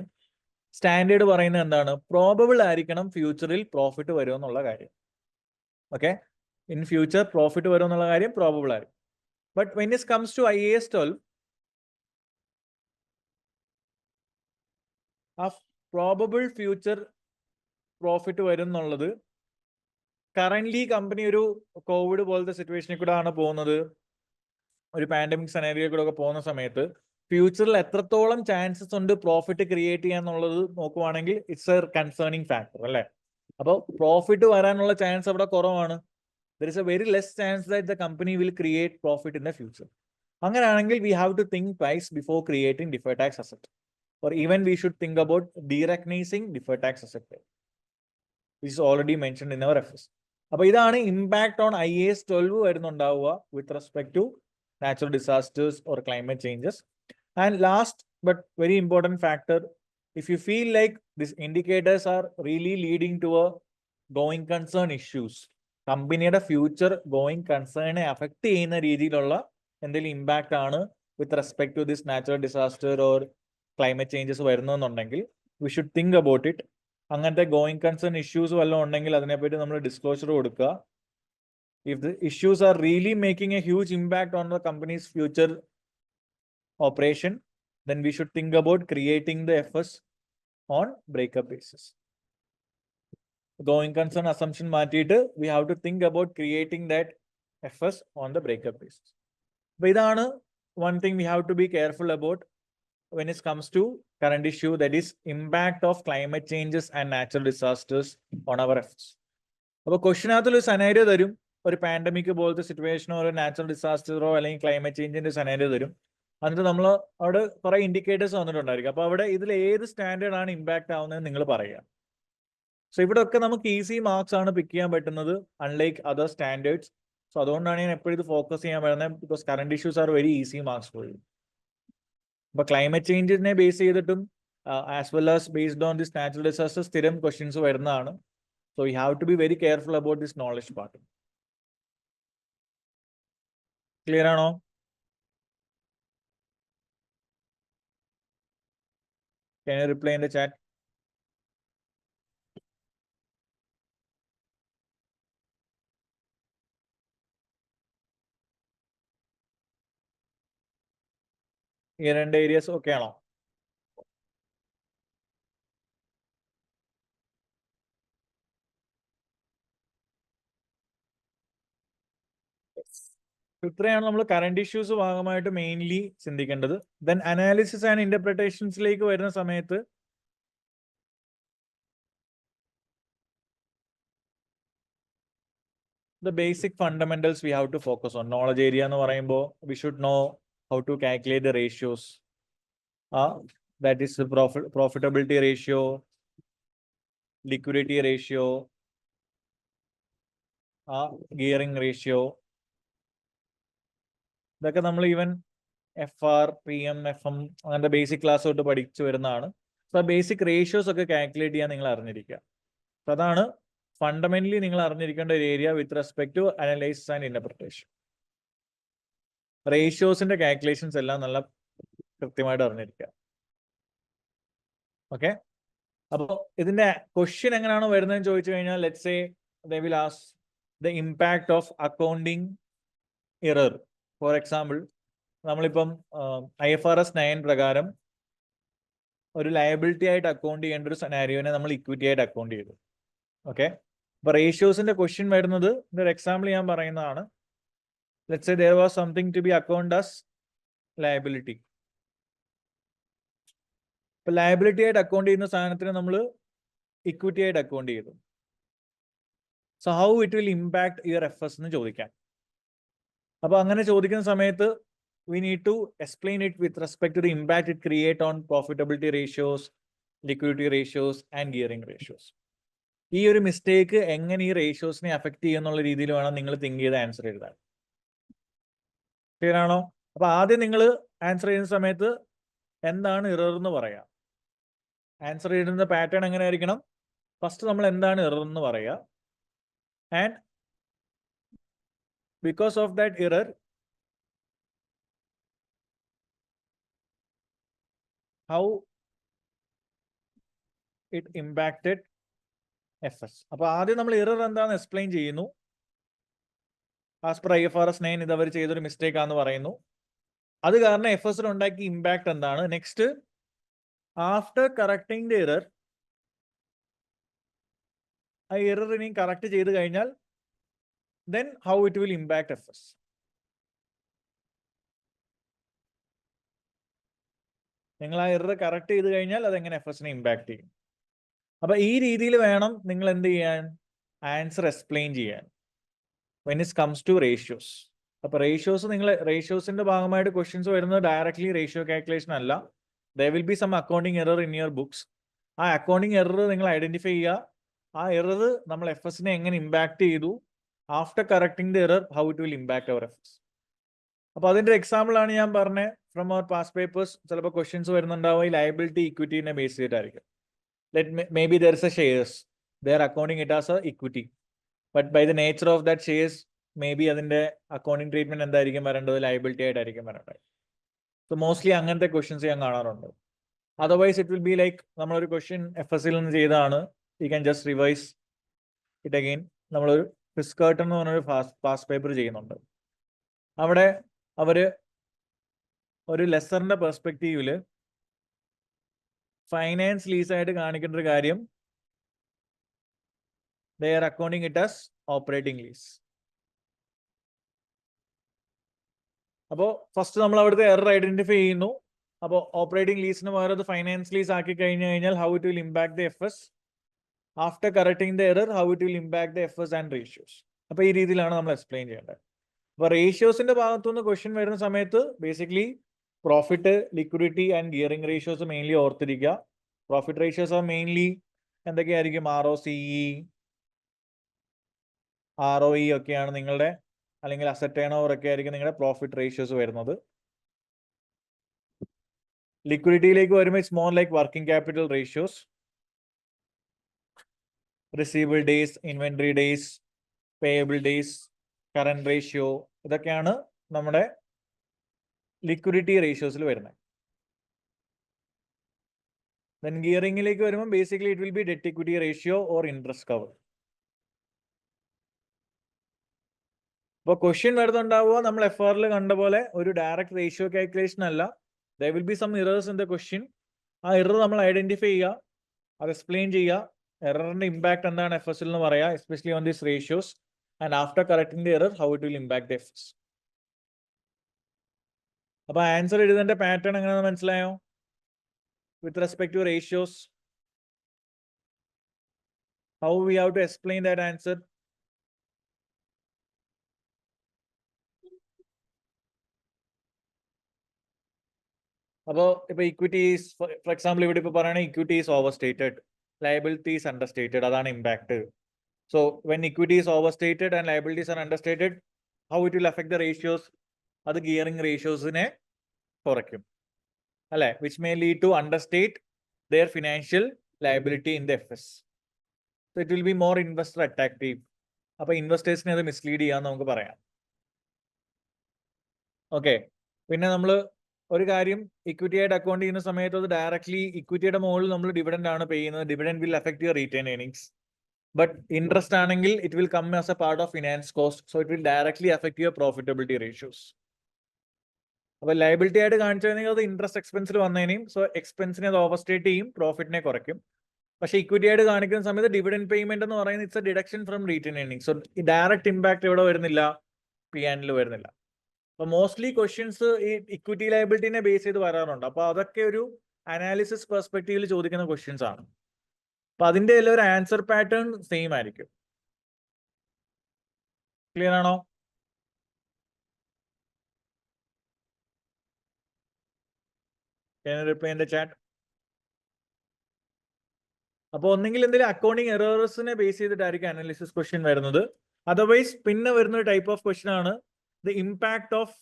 standard പറയുന്നത് എന്താണ്? പ്രോബബിൾ ആയിരിക്കണം ഫ്യൂച്ചറിൽ പ്രോഫിറ്റ് വരുമെന്നുള്ള കാര്യം. ഓക്കെ, ഇൻ ഫ്യൂച്ചർ പ്രോഫിറ്റ് വരുമെന്നുള്ള കാര്യം പ്രോബബിൾ ആയിരിക്കും. But when it comes to IAS 12, ആ പ്രോബബിൾ ഫ്യൂച്ചർ പ്രോഫിറ്റ് വരും എന്നുള്ളത് കറന്റ്ലി കമ്പനി ഒരു കോവിഡ് പോലത്തെ സിറ്റുവേഷനിൽ കൂടെ ആണ് പോകുന്നത്, ഒരു പാൻഡമിക് സെനാരിയോ കൂടെ ഒക്കെ പോകുന്ന സമയത്ത് ഫ്യൂച്ചറിൽ എത്രത്തോളം ചാൻസസ് ഉണ്ട് പ്രോഫിറ്റ് ക്രിയേറ്റ് ചെയ്യാന്നുള്ളത് നോക്കുവാണെങ്കിൽ ഇറ്റ്സ് എ കൺസേണിങ് ഫാക്ടർ അല്ലേ. അപ്പോൾ പ്രോഫിറ്റ് വരാനുള്ള ചാൻസ് അവിടെ കുറവാണ്. There is a very less chance that the company will create profit in the future. അങ്ങനെയാണെങ്കിൽ we have to think twice before creating deferred tax asset, or even we should think about derecognising deferred tax asset, which is already mentioned in our FS. അപ്പൊ ഇതാണ് impact on IAS 12 വരുന്നുണ്ടാവുക with respect to natural disasters or climate changes. And last but very important factor, if you feel like these indicators are really leading to a going concern issues, കമ്പനിയുടെ future going കൺസേണിനെ affect ചെയ്യുന്ന രീതിയിലുള്ള എന്തെങ്കിലും impact ആണ് with respect to this natural disaster or climate changes വരുന്നുണ്ടെങ്കിൽ we should think about it. അങ്ങനത്തെ going concern issues വല്ലതും ഉണ്ടെങ്കിൽ അതിനെപ്പറ്റി നമ്മൾ ഡിസ്ക്ലോഷർ കൊടുക്കുക. If the issues are really making a huge impact on the company's future operation, then we should think about creating the FS on breakup basis. Going concern assumption മാറ്റിയിട്ട് we have to think about creating that FS on the breakup basis. But ഇതാണ് one thing we have to be careful about when it comes to current issue, that is impact of climate changes and natural disasters on our FS. അപ്പോൾ ക്വസ്റ്റിനകത്തൊരു scenario തരും, ഒരു pandemic പോലത്തെ സിറ്റുവേഷനോ ഒരു natural ഡിസാസ്റ്ററോ അല്ലെങ്കിൽ climate ചേഞ്ചിന്റെ scenario തരും. എന്നിട്ട് നമ്മൾ അവിടെ കുറെ ഇൻഡിക്കേറ്റേഴ്സ് വന്നിട്ടുണ്ടായിരിക്കും. അപ്പോൾ അവിടെ ഇതിൽ ഏത് സ്റ്റാൻഡേർഡ് ആണ് ഇമ്പാക്ട് ആവുന്നത് നിങ്ങൾ പറയുക. സോ ഇവിടെ ഒക്കെ നമുക്ക് ഈസി മാർക്സ് ആണ് പിക്ക് ചെയ്യാൻ പറ്റുന്നത്, അൺലൈക്ക് അതർ സ്റ്റാൻഡേർഡ്സ്. സോ അതുകൊണ്ടാണ് ഞാൻ എപ്പോഴും ഇത് ഫോക്കസ് ചെയ്യാൻ വരുന്നത്, because current issues are very easy marks for you. അപ്പൊ ക്ലൈമറ്റ് ചേഞ്ചിനെ ബേസ് ചെയ്തിട്ടും as well as based on this natural disaster സ്ഥിരം ക്വസ്റ്റ്യൻസ് വരുന്നതാണ്. So you have to be very careful about this knowledge part. Clear ആണോ? Can you reply in the chat? ഈ രണ്ട് Arias okay ആണോ? ഇത്രയാണ് നമ്മൾ കറണ്ട് ഇഷ്യൂസ് ഭാഗമായിട്ട് mainly ചിന്തിക്കേണ്ടത്. ദെൻ അനാലിസിസ് ആൻഡ് ഇന്റർപ്രിട്ടേഷൻസിലേക്ക് വരുന്ന സമയത്ത് the basic fundamentals we have to focus on. Knowledge area എന്ന് പറയുമ്പോൾ we should know how to calculate the ratios. That is the profitability ratio, liquidity ratio, gearing ratio. ഇതൊക്കെ നമ്മൾ even FR, PM, FM അങ്ങനത്തെ basic class തൊട്ട് പഠിച്ചു വരുന്നതാണ്. So basic ratios ഒക്കെ calculate ചെയ്യാൻ നിങ്ങൾ അറിഞ്ഞിരിക്കുക. സോ അതാണ് ഫണ്ടമെന്റലി നിങ്ങൾ അറിഞ്ഞിരിക്കേണ്ട ഒരു area with respect to analysis and interpretation. റേഷ്യോസിന്റെ കാൽക്കുലേഷൻസ് എല്ലാം നല്ല കൃത്യമായിട്ട് അറിഞ്ഞിരിക്കുക. ഓക്കെ, അപ്പോൾ ഇതിന്റെ ക്വസ്റ്റ്യൻ എങ്ങനെയാണ് വരുന്നതെന്ന് ചോദിച്ചു കഴിഞ്ഞാൽ, let's say they will ask the impact of accounting error. For example, നമ്മളിപ്പം IFRS 9 പ്രകാരം ഒരു ലയബിലിറ്റി ആയിട്ട് അക്കൗണ്ട് ചെയ്യേണ്ട ഒരു സെനാരിയോനെ നമ്മൾ ഇക്വിറ്റി ആയിട്ട് അക്കൗണ്ട് ചെയ്തു. ഓക്കെ, അപ്പൊ റേഷ്യോസിന്റെ ക്വസ്റ്റ്യൻ വരുന്നത്, ഒരു എക്സാമ്പിൾ ഞാൻ പറയുന്നതാണ്. Let's say there was something to be accounted as liability. ഇപ്പൊ ലയബിലിറ്റി ആയിട്ട് അക്കൗണ്ട് ചെയ്യുന്ന സാധനത്തിന് നമ്മൾ ഇക്വിറ്റി ആയിട്ട് അക്കൗണ്ട് ചെയ്തു. So how it will impact your FS എന്ന് ചോദിക്കാം. അപ്പൊ അങ്ങനെ ചോദിക്കുന്ന സമയത്ത് we need to explain it with respect to the impact it create on profitability ratios, liquidity ratios and gearing ratios. ഈ ഒരു മിസ്റ്റേക്ക് എങ്ങനെ ഈ റേഷ്യോസിനെ അഫക്ട് ചെയ്യുന്നുള്ള രീതിയിൽ വേണം നിങ്ങൾ തിങ്ക് ചെയ്ത് ആൻസർ എഴുതാൻ. ക്ലിയർ ആണോ? അപ്പൊ ആദ്യം നിങ്ങൾ ആൻസർ ചെയ്യുന്ന സമയത്ത് എന്താണ് എറർ എന്ന് പറയാം. ആൻസർ എഴുതുന്ന പാറ്റേൺ എങ്ങനെ ആയിരിക്കണം? ഫസ്റ്റ് നമ്മൾ എന്താണ് എറർ എന്ന് പറയുക, and because of that error how it impacted FS. അപ്പൊ ആദ്യം നമ്മൾ എറർ എന്താണെന്ന് എക്സ്പ്ലെയിൻ ചെയ്യുന്നു. ആസ് പെർ IFRS 9 ഇത് അവർ ചെയ്തൊരു മിസ്റ്റേക്ക് ആണെന്ന് പറയുന്നു. അത് കാരണം FS ഉണ്ടാക്കിയ ഇമ്പാക്ട് എന്താണ്. Next, after correcting the error, ആ എറർ ഇനി കറക്റ്റ് ചെയ്ത് കഴിഞ്ഞാൽ then how it will impact FS. നിങ്ങൾ ആ എറർ കറക്റ്റ് ചെയ്ത് കഴിഞ്ഞാൽ അതെങ്ങനെ FSനെ ഇമ്പാക്ട് ചെയ്യും. അപ്പൊ ഈ രീതിയിൽ വേണം നിങ്ങൾ എന്ത് ചെയ്യാൻ, ആൻസർ എക്സ്പ്ലെയിൻ ചെയ്യാൻ when it comes to ratios. അപ്പൊ റേഷ്യോസ്, നിങ്ങൾ റേഷ്യോസിന്റെ ഭാഗമായിട്ട് ക്വസ്റ്റ്യൻസ് വരുന്നത് ഡയറക്ട്ലി റേഷ്യോ കാൽക്കുലേഷൻ അല്ല. there will be some accounting error in your books. ആ അക്കൗണ്ടിങ് എറർ നിങ്ങൾ ഐഡന്റിഫൈ ചെയ്യുക. ആ എറർ നമ്മൾ FSനെ എങ്ങനെ ഇമ്പാക്ട് ചെയ്തു, after correcting the error how it will impact our FS. അപ്പൊ അതിന്റെ എക്സാമ്പിൾ ആണ് ഞാൻ പറഞ്ഞത് ഫ്രം അവർ പാസ്റ്റ് പേപ്പേഴ്സ്. ചിലപ്പോൾ ക്വസ്റ്റ്യൻസ് വരുന്നുണ്ടാവും ഈ ലയബിലിറ്റി ഇക്വിറ്റിനെ ബേസ് ചെയ്തിട്ടായിരിക്കും. Maybe there is a shares, they are accounting it as a equity, but by the nature of that shares maybe അതിന്റെ അക്കൗണ്ടിങ് ട്രീറ്റ്മെന്റ് എന്തായിരിക്കും വരേണ്ടത്, ലയബിലിറ്റി ആയിട്ടായിരിക്കും വരേണ്ടത്. സോ മോസ്റ്റ്ലി അങ്ങനത്തെ ക്വസ്റ്റ്യൻസ് ഞാൻ കാണാറുണ്ട്. Otherwise it will be like നമ്മളൊരു question FSൽ നിന്ന് ചെയ്താണ്, you can just revise it again. നമ്മളൊരു ഫിസ്കേർട്ടൺ എന്ന് പറഞ്ഞൊരു പാസ്റ്റ് പേപ്പർ ചെയ്യുന്നുണ്ട്. അവിടെ അവര് ഒരു ലെസറിന്റെ പെർസ്പെക്റ്റീവില് ഫൈനാൻസ് ലീസ് ആയിട്ട് കാണിക്കേണ്ട ഒരു കാര്യം, they are accounting it as operating lease. അപ്പോൾ ഫസ്റ്റ് നമ്മൾ അവിടുത്തെ എറർ ഐഡന്റിഫൈ ചെയ്യുന്നു. അപ്പോൾ ഓപ്പറേറ്റിംഗ് ലീസിന് പകരം അത് ഫൈനാൻസ് ലീസ് ആക്കി കഴിഞ്ഞാൽ how it will impact the F S. After correcting the error how it will impact the F S and ratios. അപ്പോൾ ഈ രീതിയിലാണ് നമ്മൾ എക്സ്പ്ലെയിൻ ചെയ്യേണ്ടത്. അപ്പോൾ റേഷ്യോസിന്റെ ഭാഗത്തുനിന്ന് ക്വസ്റ്റ്യൻ വരുന്ന സമയത്ത് basically profit, liquidity and gearing ratios mainly ഓർത്തിരിക്കുക. പ്രോഫിറ്റ് റേഷ്യോസ് ആർ മെയിൻലി എന്തൊക്കെയായിരിക്കും? ROCE, ROE ഒക്കെയാണ് നിങ്ങളുടെ, അല്ലെങ്കിൽ അസറ്റ് ടേൺ ഓവർ ഒക്കെ ആയിരിക്കും നിങ്ങളുടെ പ്രോഫിറ്റ് റേഷ്യോസ് വരുന്നത്. ലിക്വിഡിറ്റിയിലേക്ക് വരുമ്പോൾ it's more like working capital ratios, receivable days, inventory days, payable days, current ratio, ഇതൊക്കെയാണ് നമ്മുടെ ലിക്വിഡിറ്റി റേഷ്യോസിൽ വരുന്നത്. ദെൻ ഗിയറിംഗിലേക്ക് വരുമ്പോൾ basically it will be debt equity ratio or interest cover. അപ്പോൾ ക്വസ്റ്റ്യൻ വരുന്നുണ്ടാവുക നമ്മൾ FRൽ കണ്ട പോലെ ഒരു ഡയറക്റ്റ് റേഷ്യോ കാൽക്കുലേഷൻ അല്ല. There will be some errors in the question. ആ എറർ നമ്മൾ ഐഡന്റിഫൈ ചെയ്യുക, അത് എക്സ്പ്ലെയിൻ ചെയ്യുക, എററിന്റെ ഇമ്പാക്ട് എന്താണ് FS എന്ന് പറയുക, especially on these ratios, and after correcting the error how it will impact the FS. അപ്പൊ ആൻസർ എഴുതേണ്ട പാറ്റേൺ എങ്ങനെയാണെന്ന് മനസ്സിലായോ? With respect to ratios, how we have to explain that answer. അപ്പോൾ ഇപ്പൊ ഇക്വിറ്റീസ്, ഫോർ എക്സാമ്പിൾ ഇവിടെ ഇപ്പൊ പറയണ equities overstated, liabilities understated, അതാണ് impact. So when equities overstated and liabilities are understated how it will affect the ratios? അത് gearing റേഷ്യോസിനെ കുറയ്ക്കും അല്ലെ, which may lead to understate their financial liability in the FS. So it will be more investor attractive. അപ്പൊ ഇൻവെസ്റ്റേഴ്സിനെ അത് mislead ചെയ്യാന്ന് നമുക്ക് പറയാം. Okay, പിന്നെ നമ്മൾ ഒരു കാര്യം, ഇക്വിറ്റി ആയിട്ട് അക്കൗണ്ട് ചെയ്യുന്ന സമയത്ത് അത് ഡയറക്ട്ലി ഇക്വിറ്റിയുടെ മുകളിൽ നമ്മൾ ഡിവിഡൻഡ് ആണ് പേ ചെയ്യുന്നത്. Dividend will affect your retain earnings. But interest ആണെങ്കിൽ it will come as a part of finance cost. So it will directly affect your profitability ratios. അപ്പൊ ലയബിലിറ്റി ആയിട്ട് കാണിച്ചു കഴിഞ്ഞാൽ അത് ഇൻട്രസ്റ്റ് എക്സ്പെൻസിൽ വന്നതിനെയും, സോ എക്സ്പെൻസിനെ അത് ഓവർസ്റ്റേറ്റ് ചെയ്യും, പ്രോഫിറ്റിനെ കുറയ്ക്കും. പക്ഷെ ഇക്വിറ്റി ആയിട്ട് കാണിക്കുന്ന സമയത്ത് ഡിവിഡൻഡ് പേയ്മെന്റ് എന്ന് പറയുന്നത് it's A deduction from retain earnings. So direct impact എവിടെ വരുന്നില്ല? P&L വരുന്നില്ല. അപ്പൊ മോസ്റ്റ്ലി ക്വസ്റ്റ്യൻസ് ഈ ഇക്വിറ്റി ലയബിലിറ്റിനെ ബേസ് ചെയ്ത് വരാറുണ്ട്. അപ്പൊ അതൊക്കെ ഒരു അനാലിസിസ് പെർസ്പെക്റ്റീവിൽ ചോദിക്കുന്ന ക്വസ്റ്റ്യൻസ് ആണ്. അപ്പൊ അതിന്റെ എല്ലാം ഒരു ആൻസർ പാറ്റേൺ സെയിം ആയിരിക്കും. ക്ലിയർ ആണോ? Reply in the chat. അപ്പൊ ഒന്നെങ്കിൽ എന്തെങ്കിലും അക്കൗണ്ടിങ് എറേഴ്സിനെ ബേസ് ചെയ്തിട്ടായിരിക്കും അനാലിസിസ് ക്വസ്റ്റ്യൻ വരുന്നത്. അതർവൈസ് പിന്നെ വരുന്ന ടൈപ്പ് ഓഫ് ക്വസ്റ്റ്യൻ ആണ് the impact of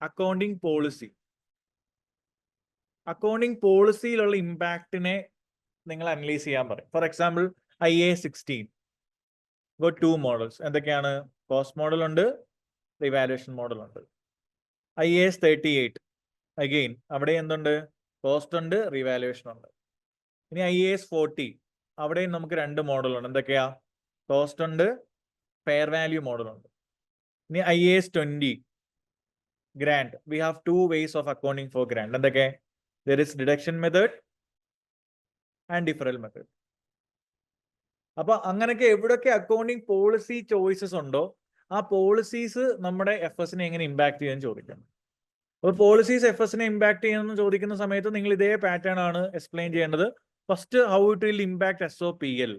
accounting policy. Accounting പോളിസിയിലുള്ള ഇമ്പാക്റ്റിനെ നിങ്ങൾ അനലൈസ് ചെയ്യാൻ പറയും. For example IAS 16 got 2 models. എന്തൊക്കെയാണ്? കോസ്റ്റ് മോഡൽ ഉണ്ട്, റിവാലുവേഷൻ മോഡൽ ഉണ്ട്. IAS 38 അഗെയിൻ അവിടെ എന്തുണ്ട്? കോസ്റ്റ് ഉണ്ട്, റിവാലുവേഷൻ ഉണ്ട്. ഇനി IAS 40 അവിടെയും നമുക്ക് 2 മോഡലുണ്ട്. എന്തൊക്കെയാ? കോസ്റ്റ് ഉണ്ട്, ഫെയർ വാല്യൂ മോഡൽ ഉണ്ട്. ഇനി IAS 20 grand, we have 2 ways of accounting for grand. എന്തൊക്കെ? there is deduction method and deferral method. അപ്പൊ അങ്ങനെയൊക്കെ എവിടെയൊക്കെ അക്കൗണ്ടിങ് പോളിസി ചോയ്സസ് ഉണ്ടോ ആ പോളിസീസ് നമ്മുടെ FSനെ എങ്ങനെ ഇമ്പാക്ട് ചെയ്യാൻ ചോദിക്കണം. അപ്പോൾ പോളിസീസ് FSനെ ഇമ്പാക്ട് ചെയ്യുമെന്ന് ചോദിക്കുന്ന സമയത്ത് നിങ്ങൾ ഇതേ പാറ്റേൺ ആണ് എക്സ്പ്ലെയിൻ ചെയ്യേണ്ടത്. First how it will impact SOPL.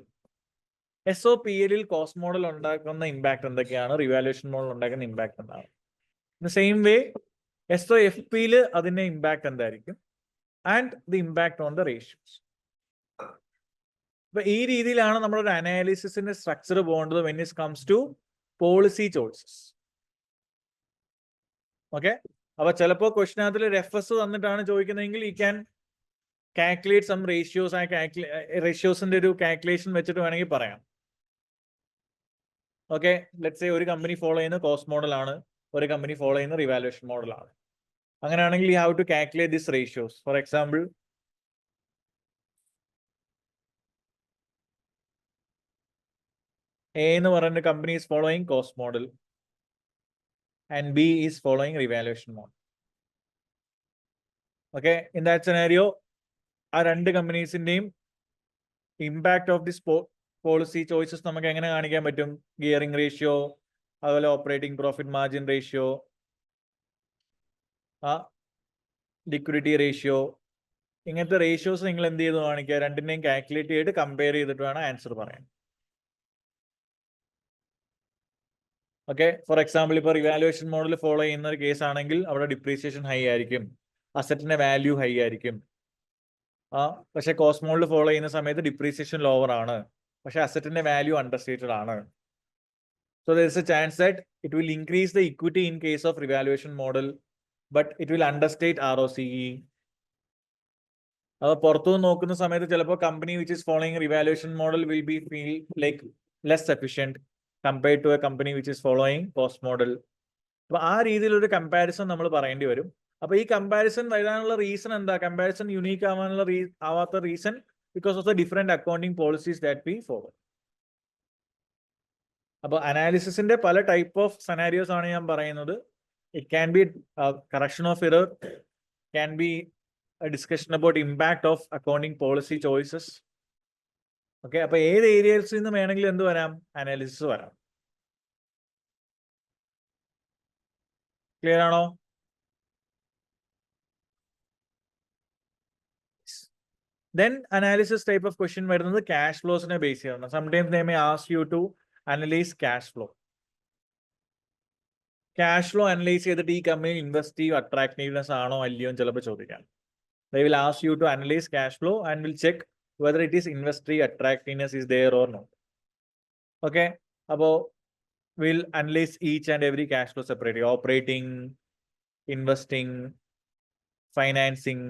SOPL cost model ഉണ്ടാക്കുന്ന ഇമ്പാക്ട് എന്തൊക്കെയാണ്, റിവാലുവേഷൻ മോഡൽ ഉണ്ടാക്കുന്ന ഇമ്പാക്ട് എന്താണ്. സെയിം വേ SOFPയിൽ അതിന്റെ ഇമ്പാക്ട് എന്തായിരിക്കും, and the impact on the ratios. അപ്പൊ ഈ രീതിയിലാണ് നമ്മളൊരു അനാലിസിസിന്റെ സ്ട്രക്ചർ പോകേണ്ടത് when it comes to policy choices. Okay, അപ്പൊ ചിലപ്പോൾ ക്വസ്റ്റിനകത്തിൽ ഒരു FS തന്നിട്ടാണ് ചോദിക്കുന്നതെങ്കിൽ ഈ ക്യാൻ കാൽക്കുലേറ്റ് സം റേഷ്യോസ്. ആ റേഷ്യോസിന്റെ ഒരു കാൽക്കുലേഷൻ വെച്ചിട്ട് വേണമെങ്കിൽ പറയാം. ഓക്കെ, ലെറ്റ്സ് സേ ഒരു കമ്പനി ഫോളോ ചെയ്യുന്ന കോസ്റ്റ് മോഡൽ ആണ്, ഒരു കമ്പനി ഫോളോ ചെയ്യുന്ന റിവാലുവേഷൻ മോഡൽ ആണ്. അങ്ങനെയാണെങ്കിൽ you have to calculate this ratios. For example A എന്ന് പറയുന്ന company is following cost model and B is following revaluation model. Okay, in that scenario ആ 2 കമ്പനീസിന്റെയും impact of this policy choices നമുക്ക് എങ്ങനെ കാണിക്കാൻ പറ്റും? ഗിയറിംഗ് റേഷ്യോ, അതുപോലെ operating profit margin ratio, liquidity ratio, ഇങ്ങനത്തെ റേഷ്യോസ് നിങ്ങൾ എന്ത് ചെയ്ത് കാണിക്കുക, രണ്ടിനെയും കാൽക്കുലേറ്റ് ചെയ്തിട്ട് കമ്പയർ ചെയ്തിട്ട് വേണം ആൻസർ പറയാൻ. ഓക്കെ, ഫോർ എക്സാമ്പിൾ ഇപ്പോൾ റിവാലുവേഷൻ മോഡൽ ഫോളോ ചെയ്യുന്ന ഒരു കേസ് ആണെങ്കിൽ അവിടെ ഡിപ്രീസിയേഷൻ ഹൈ ആയിരിക്കും, അസറ്റിന്റെ വാല്യൂ ഹൈ ആയിരിക്കും. പക്ഷെ കോസ്റ്റ് മോഡൽ ഫോളോ ചെയ്യുന്ന സമയത്ത് ഡിപ്രീസിയേഷൻ ലോവർ ആണ്, പക്ഷെ അസറ്റിന്റെ വാല്യൂ അണ്ടർസ്റ്റേറ്റഡ് ആണ്. So there is a chance that it will increase the equity in case of revaluation model, but it will understate ROCE. പുറത്തു നോക്കുന്ന സമയത്ത് ചിലപ്പോൾ company which is following revaluation model will be feel like less efficient compared to a company which is following cost model. അപ്പൊ ആ രീതിയിലൊരു comparison നമ്മൾ പറയേണ്ടി വരും. അപ്പൊ ഈ കമ്പാരിസൺ വരാനുള്ള റീസൺ എന്താ, കമ്പാരിസൺ യുണീക്ക് ആവാത്ത reason because of the different accounting policies that we follow. അപ്പോൾ അനാലിസിസിന്റെ പല ടൈപ്പ് ഓഫ് സെനാരിയോസ് ആണ് ഞാൻ പറയുന്നത്. It can be correction of error, can be discussion about impact of accounting policy choices. Okay, അപ്പൊ ഏത് ഏരിയസിൽ നിന്ന് വേണമെങ്കിലും എന്ത് വരാം, അനാലിസിസ് വരാം. ക്ലിയർ ആണോ? Then analysis type of question വരുന്നത് cash flows നെ ബേസ് ചെയ്യാണ്. Sometimes they may ask you to analyze cash flow. Cash flow analyze ചെയ്തിട്ട് ഈ കമ്പനി ഇൻവെസ്റ്റീവ് അട്രാക്റ്റീവ്നെസ് ആണോ അല്ലയോ ചിലപ്പോൾ ചോദിക്കാം. They will ask you to analyze cash flow and will check whether it is investive attractiveness is there or not. Okay, അപ്പോൾ we'll analyze each and every cash flow separately. Operating, investing, financing,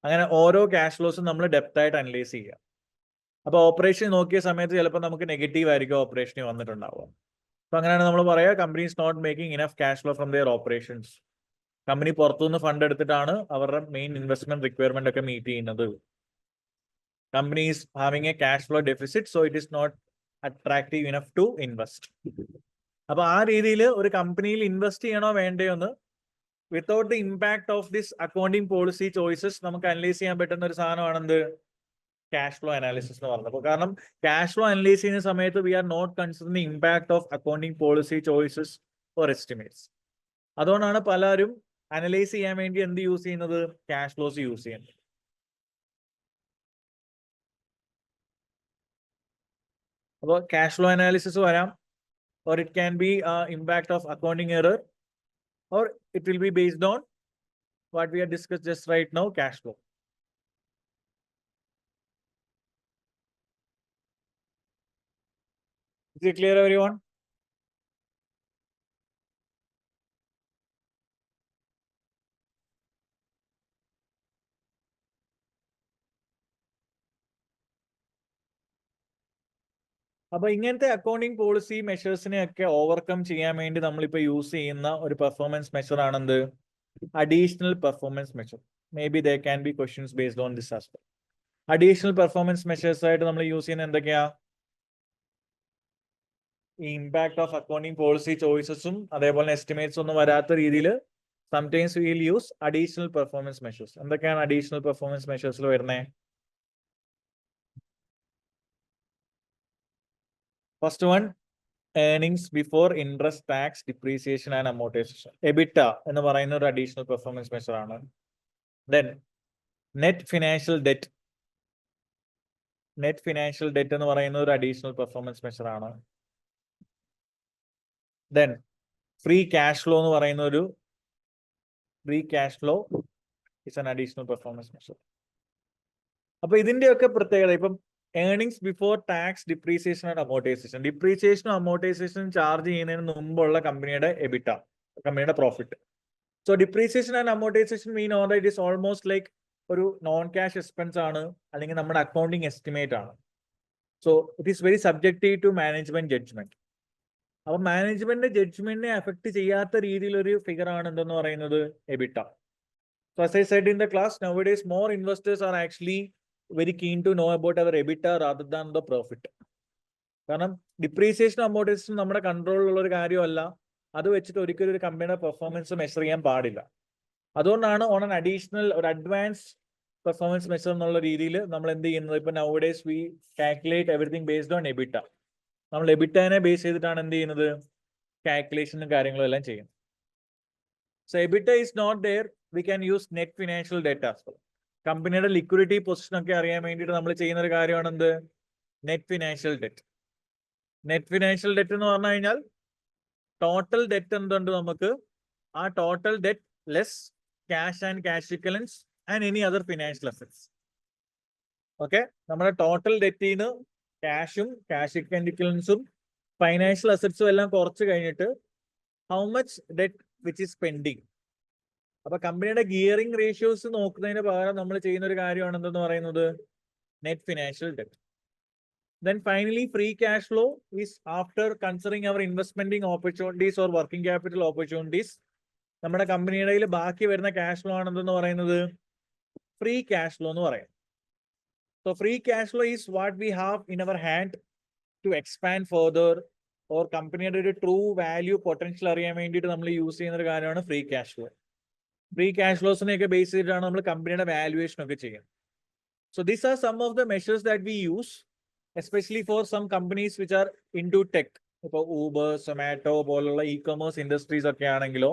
അങ്ങനെ ഓരോ cash ഫ്ലോസും നമ്മൾ depth ആയിട്ട് analyse ചെയ്യുക. അപ്പൊ operation നോക്കിയ സമയത്ത് ചിലപ്പോൾ നമുക്ക് നെഗറ്റീവ് ആയിരിക്കും ഓപ്പറേഷനിൽ വന്നിട്ടുണ്ടാവുക. അപ്പൊ അങ്ങനെയാണ് നമ്മൾ പറയുക company is not making enough cash flow from their operations. Company പുറത്തുനിന്ന് ഫണ്ട് എടുത്തിട്ടാണ് അവരുടെ മെയിൻ ഇൻവെസ്റ്റ്മെന്റ് റിക്വയർമെന്റ് ഒക്കെ മീറ്റ് ചെയ്യുന്നത്. Company is having a cash flow deficit, so it is not attractive enough to invest. അപ്പൊ ആ രീതിയിൽ ഒരു കമ്പനിയിൽ ഇൻവെസ്റ്റ് ചെയ്യണോ വേണ്ടയോ എന്ന് without the impact of this accounting policy choices നമുക്ക് അനലൈസ് ചെയ്യാൻ പറ്റുന്ന ഒരു സാധനമാണ് എന്ത്, ക്യാഷ് ഫ്ലോ അനാലിസിസ് എന്ന് പറഞ്ഞത്. കാരണം ക്യാഷ് ഫ്ലോ അനലൈസ് ചെയ്യുന്ന സമയത്ത് we are not considering impact of accounting policy choices or estimates. അതുകൊണ്ടാണ് പലരും അനലൈസ് ചെയ്യാൻ വേണ്ടി എന്ത് യൂസ് ചെയ്യുന്നത്, ക്യാഷ് ഫ്ലോസ് യൂസ് ചെയ്യുന്നത്. അപ്പോൾ ക്യാഷ് ഫ്ലോ അനാലിസിസ് വരാം, or it can be impact of accounting error, or it will be based on what we have discussed just right now, cash flow. Is it clear, everyone? അപ്പൊ ഇങ്ങനത്തെ accounting policy മെഷേഴ്സിനെ ഒക്കെ overcome ചെയ്യാൻ വേണ്ടി നമ്മളിപ്പോ use ചെയ്യുന്ന ഒരു performance measure ആണെന്ത്, additional performance measure. Maybe they can be questions based on this aspect. Additional performance measures ആയിട്ട് നമ്മൾ യൂസ് ചെയ്യുന്ന എന്തൊക്കെയാ, ഈ ഇമ്പാക്ട് ഓഫ് അക്കൗണ്ടിങ് പോളിസി ചോയ്സസും അതേപോലെ എസ്റ്റിമേറ്റ്സ് ഒന്നും വരാത്ത രീതിയിൽ sometimes will use additional performance measures. എന്തൊക്കെയാണ് അഡീഷണൽ പെർഫോമൻസ് മെഷേഴ്സിൽ വരുന്നത്? First one, earnings before interest, tax, depreciation and amortization. EBITDA എന്ന് പറയുന്ന ഒരു അഡീഷണൽ പെർഫോമൻസ് മെഷർ ആണ്. Then net financial debt. Net financial debt എന്ന് പറയുന്ന ഒരു അഡീഷണൽ പെർഫോമൻസ് മെഷർ ആണ്. Then free cash flow എന്ന് പറയുന്ന ഒരു free cash flow is an additional performance measure. അപ്പൊ ഇതിന്റെയൊക്കെ പ്രത്യേകത, ഇപ്പം earnings before tax, depreciation and amortisation. ഡിപ്രീസിയേഷനും അമോർട്ടൈസേഷനും ചാർജ് ചെയ്യുന്നതിന് മുമ്പുള്ള കമ്പനിയുടെ എബിറ്റ, കമ്പനിയുടെ profit. So depreciation and amortisation mean or it is almost like ഒരു നോൺ ക്യാഷ് എക്സ്പെൻസ് ആണ്, അല്ലെങ്കിൽ നമ്മുടെ അക്കൗണ്ടിങ് എസ്റ്റിമേറ്റ് ആണ്. So it is very subjective to management judgement. അപ്പൊ മാനേജ്മെന്റ് ജഡ്ജ്മെന്റിനെ അഫക്ട് ചെയ്യാത്ത രീതിയിലൊരു ഫിഗർ ആണ് എന്തെന്ന് പറയുന്നത്, EBITDA. So as I said in the class, nowadays more investors are actually very keen to know about our EBITDA rather than the profit. കാരണം depreciation amortisation നമ്മുടെ കൺട്രോളിലുള്ള ഒരു കാര്യമല്ല, അത് വെച്ചിട്ട് ഒരിക്കലും ഒരു കമ്പനിയുടെ പെർഫോമൻസ് മെഷർ ചെയ്യാൻ പാടില്ല. അതുകൊണ്ടാണ് ഓൺ ആൻ അഡീഷണൽ ഒരു അഡ്വാൻസ് പെർഫോമൻസ് മെഷർ എന്നുള്ള രീതിയിൽ നമ്മൾ എന്ത് ചെയ്യുന്നത്, ഇപ്പൊ nowadays we calculate everything based on EBITDA. നമ്മൾ എബിറ്റനെ ബേസ് ചെയ്തിട്ടാണ് എന്ത് ചെയ്യുന്നത്, കാൽക്കുലേഷനും കാര്യങ്ങളും എല്ലാം ചെയ്യും. So EBITDA is not there, we can use net financial debt as well. കമ്പനിയുടെ ലിക്വിഡിറ്റി പൊസിഷൻ ഒക്കെ അറിയാൻ വേണ്ടിയിട്ട് നമ്മൾ ചെയ്യുന്ന ഒരു കാര്യമാണ് എന്ത്? Net financial debt. Net financial debt എന്ന് പറഞ്ഞു കഴിഞ്ഞാൽ ടോട്ടൽ ഡെറ്റ് എന്തുണ്ട് നമുക്ക്? ആ total debt less cash and cash ഇക്വലൻസ് and any other financial assets. Okay, നമ്മുടെ ടോട്ടൽ ഡെറ്റിന്ന് ക്യാഷും ക്യാഷ് ഇക്വലൻസും ഫൈനാൻഷ്യൽ അസറ്റ്സും എല്ലാം കുറച്ച് കഴിഞ്ഞിട്ട് how much debt which is pending. അപ്പൊ കമ്പനിയുടെ ഗിയറിംഗ് റേഷ്യോസ് നോക്കുന്നതിന് പകരം നമ്മൾ ചെയ്യുന്ന ഒരു കാര്യമാണ് എന്തെന്ന് പറയുന്നത്? Net financial debt. Then finally, free cash flow is after considering our investing opportunities or working capital opportunities. നമ്മുടെ കമ്പനിയുടെ ബാക്കി വരുന്ന ക്യാഷ് ഫ്ലോ ആണ് എന്തെന്ന് പറയുന്നത്? ഫ്രീ ക്യാഷ് ഫ്ലോ എന്ന് പറയും. So free cash flow is what we have in our hand to expand further or കമ്പനിയുടെ ഒരു ട്രൂ വാല്യൂ പൊട്ടൻഷ്യൽ അറിയാൻ വേണ്ടിയിട്ട് നമ്മൾ യൂസ് ചെയ്യുന്ന ഒരു കാര്യമാണ് free cash flow. Free cash ഫ്ലോസിനെയൊക്കെ ബേസ് ചെയ്തിട്ടാണ് നമ്മൾ കമ്പനിയുടെ വാല്യുവേഷൻ ഒക്കെ ചെയ്യുന്നത്. So these are some of the measures that we use, especially for some companies which are into tech. ഇപ്പോൾ ഊബർ, സൊമാറ്റോ പോലുള്ള ഇ-കൊമേഴ്സ് ഇൻഡസ്ട്രീസ് ഒക്കെ ആണെങ്കിലോ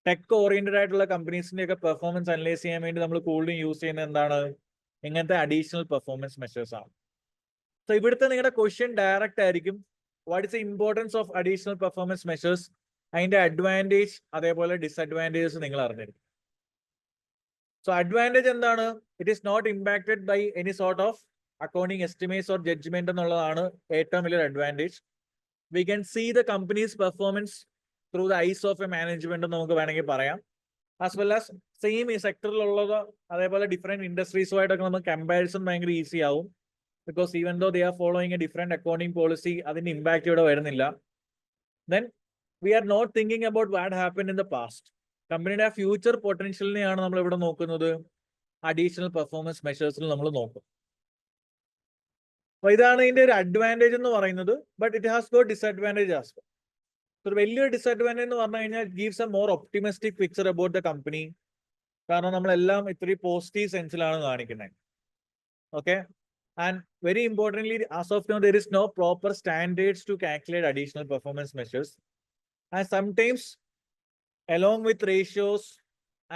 ടെക് ഓറിയന്റഡ് ആയിട്ടുള്ള കമ്പനീസിന്റെ ഒക്കെ പെർഫോമൻസ് അനലൈസ് ചെയ്യാൻ വേണ്ടി നമ്മൾ കൂടുതലും യൂസ് ചെയ്യുന്നത് എന്താണ്? ഇങ്ങനത്തെ അഡീഷണൽ പെർഫോമൻസ് മെഷേഴ്സ് ആണ്. സോ ഇവിടുത്തെ നിങ്ങളുടെ ക്വസ്റ്റ്യൻ ഡയറക്റ്റ് ആയിരിക്കും, what is the importance of additional performance measures, അതിന്റെ അഡ്വാൻറ്റേജ് അതേപോലെ ഡിസ്അഡ്വാൻറ്റേജസ് നിങ്ങൾ അറിഞ്ഞിരിക്കും. സോ അഡ്വാൻറ്റേജ് എന്താണ്? It is not impacted by any sort of accounting estimates or judgement എന്നുള്ളതാണ് ഏറ്റവും വലിയൊരു advantage. We can see the companies performance through the eyes of a management എന്ന് നമുക്ക് വേണമെങ്കിൽ പറയാം. ആസ് വെൽ ആസ് സെയിം ഈ സെക്ടറിലുള്ളത് അതേപോലെ ഡിഫറെന്റ് ഇൻഡസ്ട്രീസുമായിട്ടൊക്കെ നമുക്ക് കമ്പാരിസൺ ഭയങ്കര ഈസി ആവും. Because even though they are following a different accounting policy, അതിന്റെ ഇമ്പാക്ട് ഇവിടെ വരുന്നില്ല. Then we are not thinking about what happen in the past. കമ്പനിയുടെ ആ ഫ്യൂച്ചർ പൊട്ടൻഷ്യലിനെയാണ് നമ്മൾ ഇവിടെ നോക്കുന്നത്. അഡീഷണൽ പെർഫോമൻസ് മെഷേഴ്സിൽ നമ്മൾ നോക്കും. അപ്പൊ ഇതാണ് ഇതിന്റെ ഒരു അഡ്വാൻറ്റേജ് എന്ന് പറയുന്നത്. But it has got disadvantage as well. ഒരു വലിയൊരു ഡിസ്അഡ്വാൻറ്റേജ് എന്ന് പറഞ്ഞു കഴിഞ്ഞാൽ gives a more optimistic picture about the company. കാരണം നമ്മളെല്ലാം ഇത്തിരി പോസിറ്റീവ് സെൻസിലാണ് കാണിക്കുന്നത്. Okay, and very importantly as of now there is no proper standards to calculate additional performance measures. And sometimes along with ratios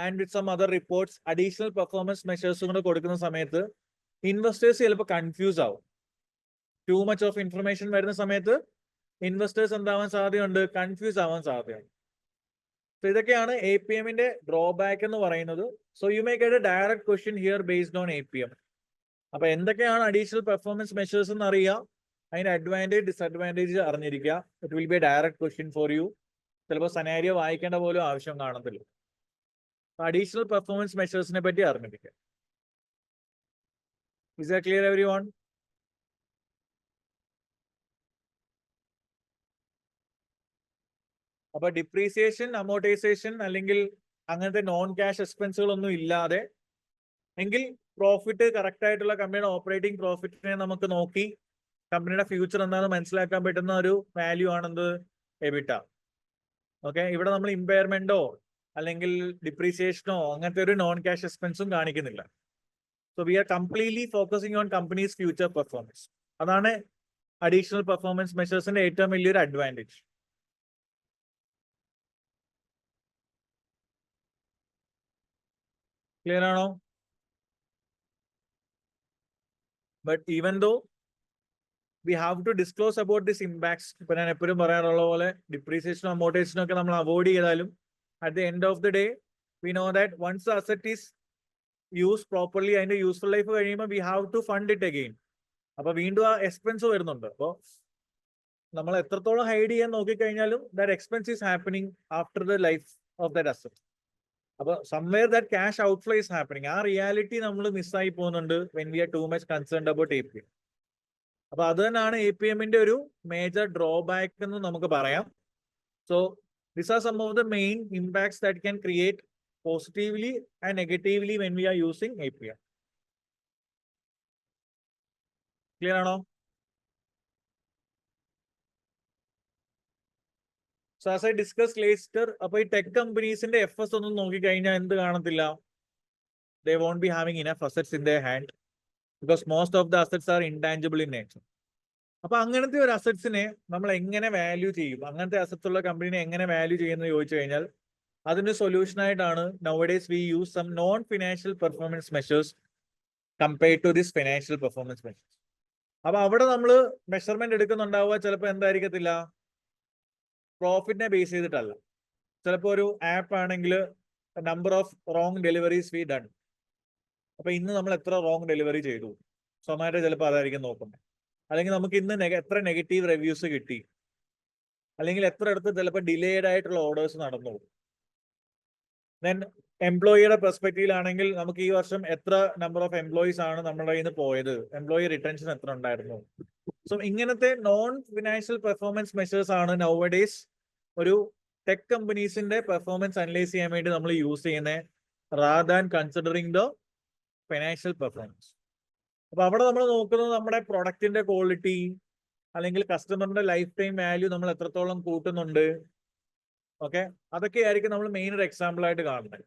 and with some other reports, additional performance measures കൂടെ കൊടുക്കുന്ന സമയത്ത് investors ചിലപ്പോൾ confuse ആവും. Too much of information വരുന്ന സമയത്ത് investors എന്താവാൻ സാധ്യതയുണ്ട്? Confuse ആവാൻ സാധ്യതയുണ്ട്. സോ ഇതൊക്കെയാണ് APMന്റെ ഡ്രോബാക്ക് എന്ന് പറയുന്നത്. So you may get A direct question here based on APM. അപ്പൊ എന്തൊക്കെയാണ് അഡീഷണൽ പെർഫോമൻസ് മെഷേഴ്സ് എന്ന് അറിയുക, അതിന്റെ അഡ്വാൻറ്റേജ് ഡിസ്അഡ്വാൻറ്റേജ് അറിഞ്ഞിരിക്കുക. It will B A direct question for you. ചിലപ്പോൾ സനാരിയോ വായിക്കേണ്ട പോലും ആവശ്യം കാണത്തില്ല. അഡീഷണൽ പെർഫോമൻസ് മെഷേഴ്സിനെ പറ്റി അറിഞ്ഞിരിക്കുക. Is that clear everyone? അപ്പൊ ഡിപ്രീസിയേഷൻ, അമോർട്ടൈസേഷൻ അല്ലെങ്കിൽ അങ്ങനത്തെ നോൺ ക്യാഷ് എക്സ്പെൻസുകളൊന്നും ഇല്ലാതെ എങ്കിൽ പ്രോഫിറ്റ് കറക്റ്റ് ആയിട്ടുള്ള കമ്പനിയുടെ ഓപ്പറേറ്റിംഗ് പ്രോഫിറ്റിനെ നമുക്ക് നോക്കി കമ്പനിയുടെ ഫ്യൂച്ചർ എന്താണെന്ന് മനസ്സിലാക്കാൻ പറ്റുന്ന ഒരു വാല്യൂ ആണെന്ത്? EBITDA. ഓക്കെ, ഇവിടെ നമ്മൾ ഇമ്പയർമെന്റോ അല്ലെങ്കിൽ ഡിപ്രീസിയേഷനോ അങ്ങനത്തെ ഒരു നോൺ ക്യാഷ് എക്സ്പെൻസും കാണിക്കുന്നില്ല. So we are completely focusing on companies future performance. അതാണ് അഡീഷണൽ പെർഫോമൻസ് മെഷേഴ്സിന്റെ ഏറ്റവും വലിയൊരു അഡ്വാൻറ്റേജ്. ക്ലിയർ ആണോ? But even though we have to disclose about this impacts. ഇപ്പൊ ഞാൻ എപ്പോഴും പറയാറുള്ള പോലെ ഡിപ്രീസിയേഷനും അമോർട്ടൈസേഷനും ഒക്കെ നമ്മൾ അവോയ്ഡ് ചെയ്താലും at the end of the day we know that once the asset is used properly, അതിന്റെ യൂസ്ഫുൾ ലൈഫ് കഴിയുമ്പോൾ we have to fund it again. അപ്പൊ വീണ്ടും ആ എക്സ്പെൻസ് വരുന്നുണ്ട്. അപ്പോൾ നമ്മൾ എത്രത്തോളം ഹൈഡ് ചെയ്യാൻ നോക്കിക്കഴിഞ്ഞാലും that expense is happening after the life of that asset. അപ്പൊ somewhere that cash outflow is happening. ആ റിയാലിറ്റി നമ്മൾ മിസ്സായി പോകുന്നുണ്ട് when we are too much concerned about APM. അപ്പൊ അത് തന്നെയാണ് APMന്റെ ഒരു മേജർ ഡ്രോബാക്ക് എന്ന് നമുക്ക് പറയാം. So these are some of the main impacts that can create positively and negatively when we are using APM. Clear ആണോ? So as I discussed later, അപ്പൊ ഈ ടെക് കമ്പനീസിന്റെ FS ഒന്നും നോക്കിക്കഴിഞ്ഞാൽ എന്ത് കാണത്തില്ല? They won't be having enough assets in their hand because most of the assets are intangible in nature. അപ്പൊ അങ്ങനത്തെ ഒരു അസറ്റ്സിനെ നമ്മൾ എങ്ങനെ വാല്യൂ ചെയ്യും, അങ്ങനത്തെ അസറ്റ്സ് ഉള്ള കമ്പനിനെ എങ്ങനെ വാല്യൂ ചെയ്യുന്നത് ചോദിച്ചു കഴിഞ്ഞാൽ അതിന്റെ സൊല്യൂഷൻ ആയിട്ടാണ് nowadays we use some non financial performance measures compared to this financial performance measures. അപ്പൊ അവിടെ നമ്മൾ മെഷർമെന്റ് എടുക്കുന്നുണ്ടാവുക ചിലപ്പോൾ എന്തായിരിക്കത്തില്ല, പ്രോഫിറ്റിനെ ബേസ് ചെയ്തിട്ടല്ല. ചിലപ്പോൾ ഒരു ആപ്പ് ആണെങ്കിൽ number of wrong deliveries V done. അപ്പൊ ഇന്ന് നമ്മൾ എത്ര റോങ് ഡെലിവറി ചെയ്തു, സൊമാറ്റോ ചിലപ്പോൾ അതായിരിക്കും നോക്കുന്നത്. അല്ലെങ്കിൽ നമുക്ക് ഇന്ന് എത്ര നെഗറ്റീവ് റിവ്യൂസ് കിട്ടി, അല്ലെങ്കിൽ എത്ര അടുത്ത് ചിലപ്പോൾ ഡിലേഡ് ആയിട്ടുള്ള ഓർഡേഴ്സ് നടന്നു. ദെൻ എംപ്ലോയിയുടെ പെർസ്പെക്റ്റീവിലാണെങ്കിൽ നമുക്ക് ഈ വർഷം എത്ര നമ്പർ ഓഫ് എംപ്ലോയീസ് ആണ് നമ്മുടെ കയ്യിൽ നിന്ന് പോയത്, എംപ്ലോയി റിട്ടൻഷൻ എത്ര ഉണ്ടായിരുന്നു. സോ ഇങ്ങനത്തെ നോൺ ഫിനാൻഷ്യൽ പെർഫോമൻസ് മെഷേഴ്സ് ആണ് നൗഡേയ്സ് ഒരു ടെക് കമ്പനീസിന്റെ പെർഫോമൻസ് അനലൈസ് ചെയ്യാൻ വേണ്ടി നമ്മൾ യൂസ് ചെയ്യുന്നത്, rather than considering the financial performance. അപ്പൊ അവിടെ നമ്മൾ നോക്കുന്നത് നമ്മുടെ പ്രൊഡക്റ്റിന്റെ ക്വാളിറ്റി, അല്ലെങ്കിൽ കസ്റ്റമറിന്റെ ലൈഫ് ടൈം വാല്യൂ നമ്മൾ എത്രത്തോളം കൂട്ടുന്നുണ്ട്. ഓക്കെ, അതൊക്കെ ആയിരിക്കും നമ്മൾ മെയിൻ ഒരു എക്സാമ്പിൾ ആയിട്ട് കാണുന്നത്.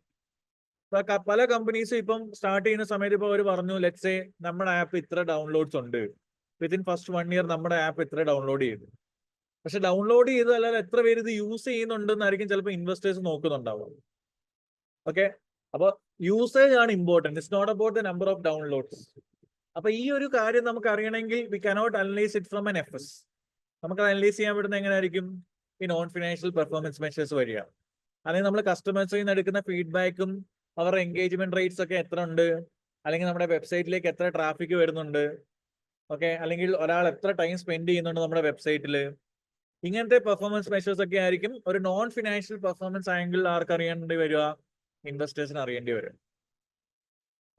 പല കമ്പനീസും ഇപ്പം സ്റ്റാർട്ട് ചെയ്യുന്ന സമയത്ത് ഇപ്പോൾ അവർ പറഞ്ഞു, ലെറ്റ്സ് സേ നമ്മുടെ ആപ്പ് ഇത്ര ഡൗൺലോഡ്സ് ഉണ്ട്, വിത്തിൻ ഫസ്റ്റ് 1 year നമ്മുടെ ആപ്പ് ഇത്ര ഡൗൺലോഡ് ചെയ്തു. പക്ഷെ ഡൗൺലോഡ് ചെയ്ത് അല്ലാതെ എത്ര പേര് ഇത് യൂസ് ചെയ്യുന്നുണ്ടെന്നായിരിക്കും ചിലപ്പോൾ ഇൻവെസ്റ്റേഴ്സ് നോക്കുന്നുണ്ടാവും. ഓക്കെ, അപ്പൊ യൂസേജ് ആണ് important, it's not about the number of downloads. അപ്പൊ ഈ ഒരു കാര്യം നമുക്ക് അറിയണമെങ്കിൽ we cannot analyse it from an FS. നമുക്ക് അനലൈസ് ചെയ്യാൻ പറ്റുന്ന എങ്ങനെയായിരിക്കും, ഈ നോൺ ഫിനാൻഷ്യൽ പെർഫോമൻസ് മെഷേഴ്സ് വരിക. അല്ലെങ്കിൽ നമ്മൾ കസ്റ്റമേഴ്സിൽ നിന്ന് എടുക്കുന്ന ഫീഡ്ബാക്കും അവരുടെ എൻഗേജ്മെന്റ് റേറ്റ്സ് ഒക്കെ എത്ര ഉണ്ട്, അല്ലെങ്കിൽ നമ്മുടെ വെബ്സൈറ്റിലേക്ക് എത്ര ട്രാഫിക് വരുന്നുണ്ട്, ഓക്കെ, അല്ലെങ്കിൽ ഒരാൾ എത്ര ടൈം സ്പെൻഡ് ചെയ്യുന്നുണ്ട് നമ്മുടെ വെബ്സൈറ്റിൽ. ഇങ്ങനത്തെ പെർഫോമൻസ് മെഷേഴ്സ് ഒക്കെ ആയിരിക്കും ഒരു നോൺ ഫിനാൻഷ്യൽ പെർഫോമൻസ് ആംഗിൾ ആർക്ക് അറിയേണ്ടി വരിക, ഇൻവെസ്റ്റേഴ്സിന് അറിയേണ്ടി വരും.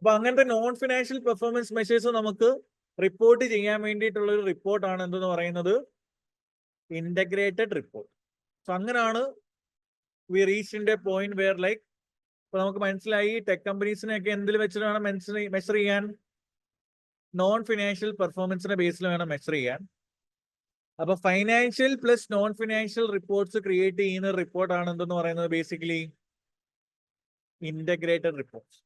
അപ്പൊ അങ്ങനത്തെ നോൺ ഫിനാൻഷ്യൽ പെർഫോമൻസ് മെഷേഴ്സ് നമുക്ക് റിപ്പോർട്ട് ചെയ്യാൻ വേണ്ടിയിട്ടുള്ള ഒരു റിപ്പോർട്ടാണ് എന്തെന്ന് പറയുന്നത്, ഇന്റഗ്രേറ്റഡ് റിപ്പോർട്ട്. സോ അങ്ങനെയാണ് V reach in A point wear like, ഇപ്പൊ നമുക്ക് മനസ്സിലായി ടെക് കമ്പനീസിനെയൊക്കെ എന്തിൽ വെച്ചിട്ട് വേണം മെഷർ ചെയ്യാൻ, നോൺ ഫിനാൻഷ്യൽ പെർഫോമൻസിന്റെ ബേസിൽ വേണം മെഷർ ചെയ്യാൻ. അപ്പൊ financial plus non financial reports create ചെയ്യുന്ന റിപ്പോർട്ടാണ് എന്തെന്ന് പറയുന്നത് basically integrated reports.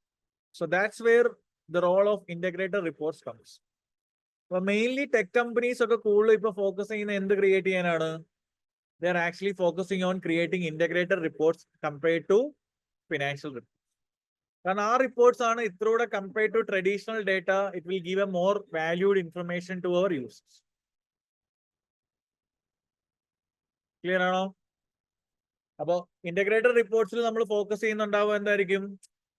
So that's where the role of integrated reports comes. So mainly tech companies ഒക്കെ കൂടുതൽ ഇപ്പൊ ഫോക്കസ് ചെയ്യുന്ന എന്ത് ക്രിയേറ്റ് ചെയ്യാനാണ്, they are actually focusing on creating integrated reports compared to financial reports. കാരണം ആ റിപ്പോർട്ട്സ് ആണ് ഇത്രൂടെ compared to traditional data, it will give a more valued information to our users. Clear ആണോ? അപ്പൊ ഇന്റഗ്രേറ്റഡ് റിപ്പോർട്ട്സിൽ നമ്മൾ ഫോക്കസ് ചെയ്യുന്നുണ്ടാവുക എന്തായിരിക്കും,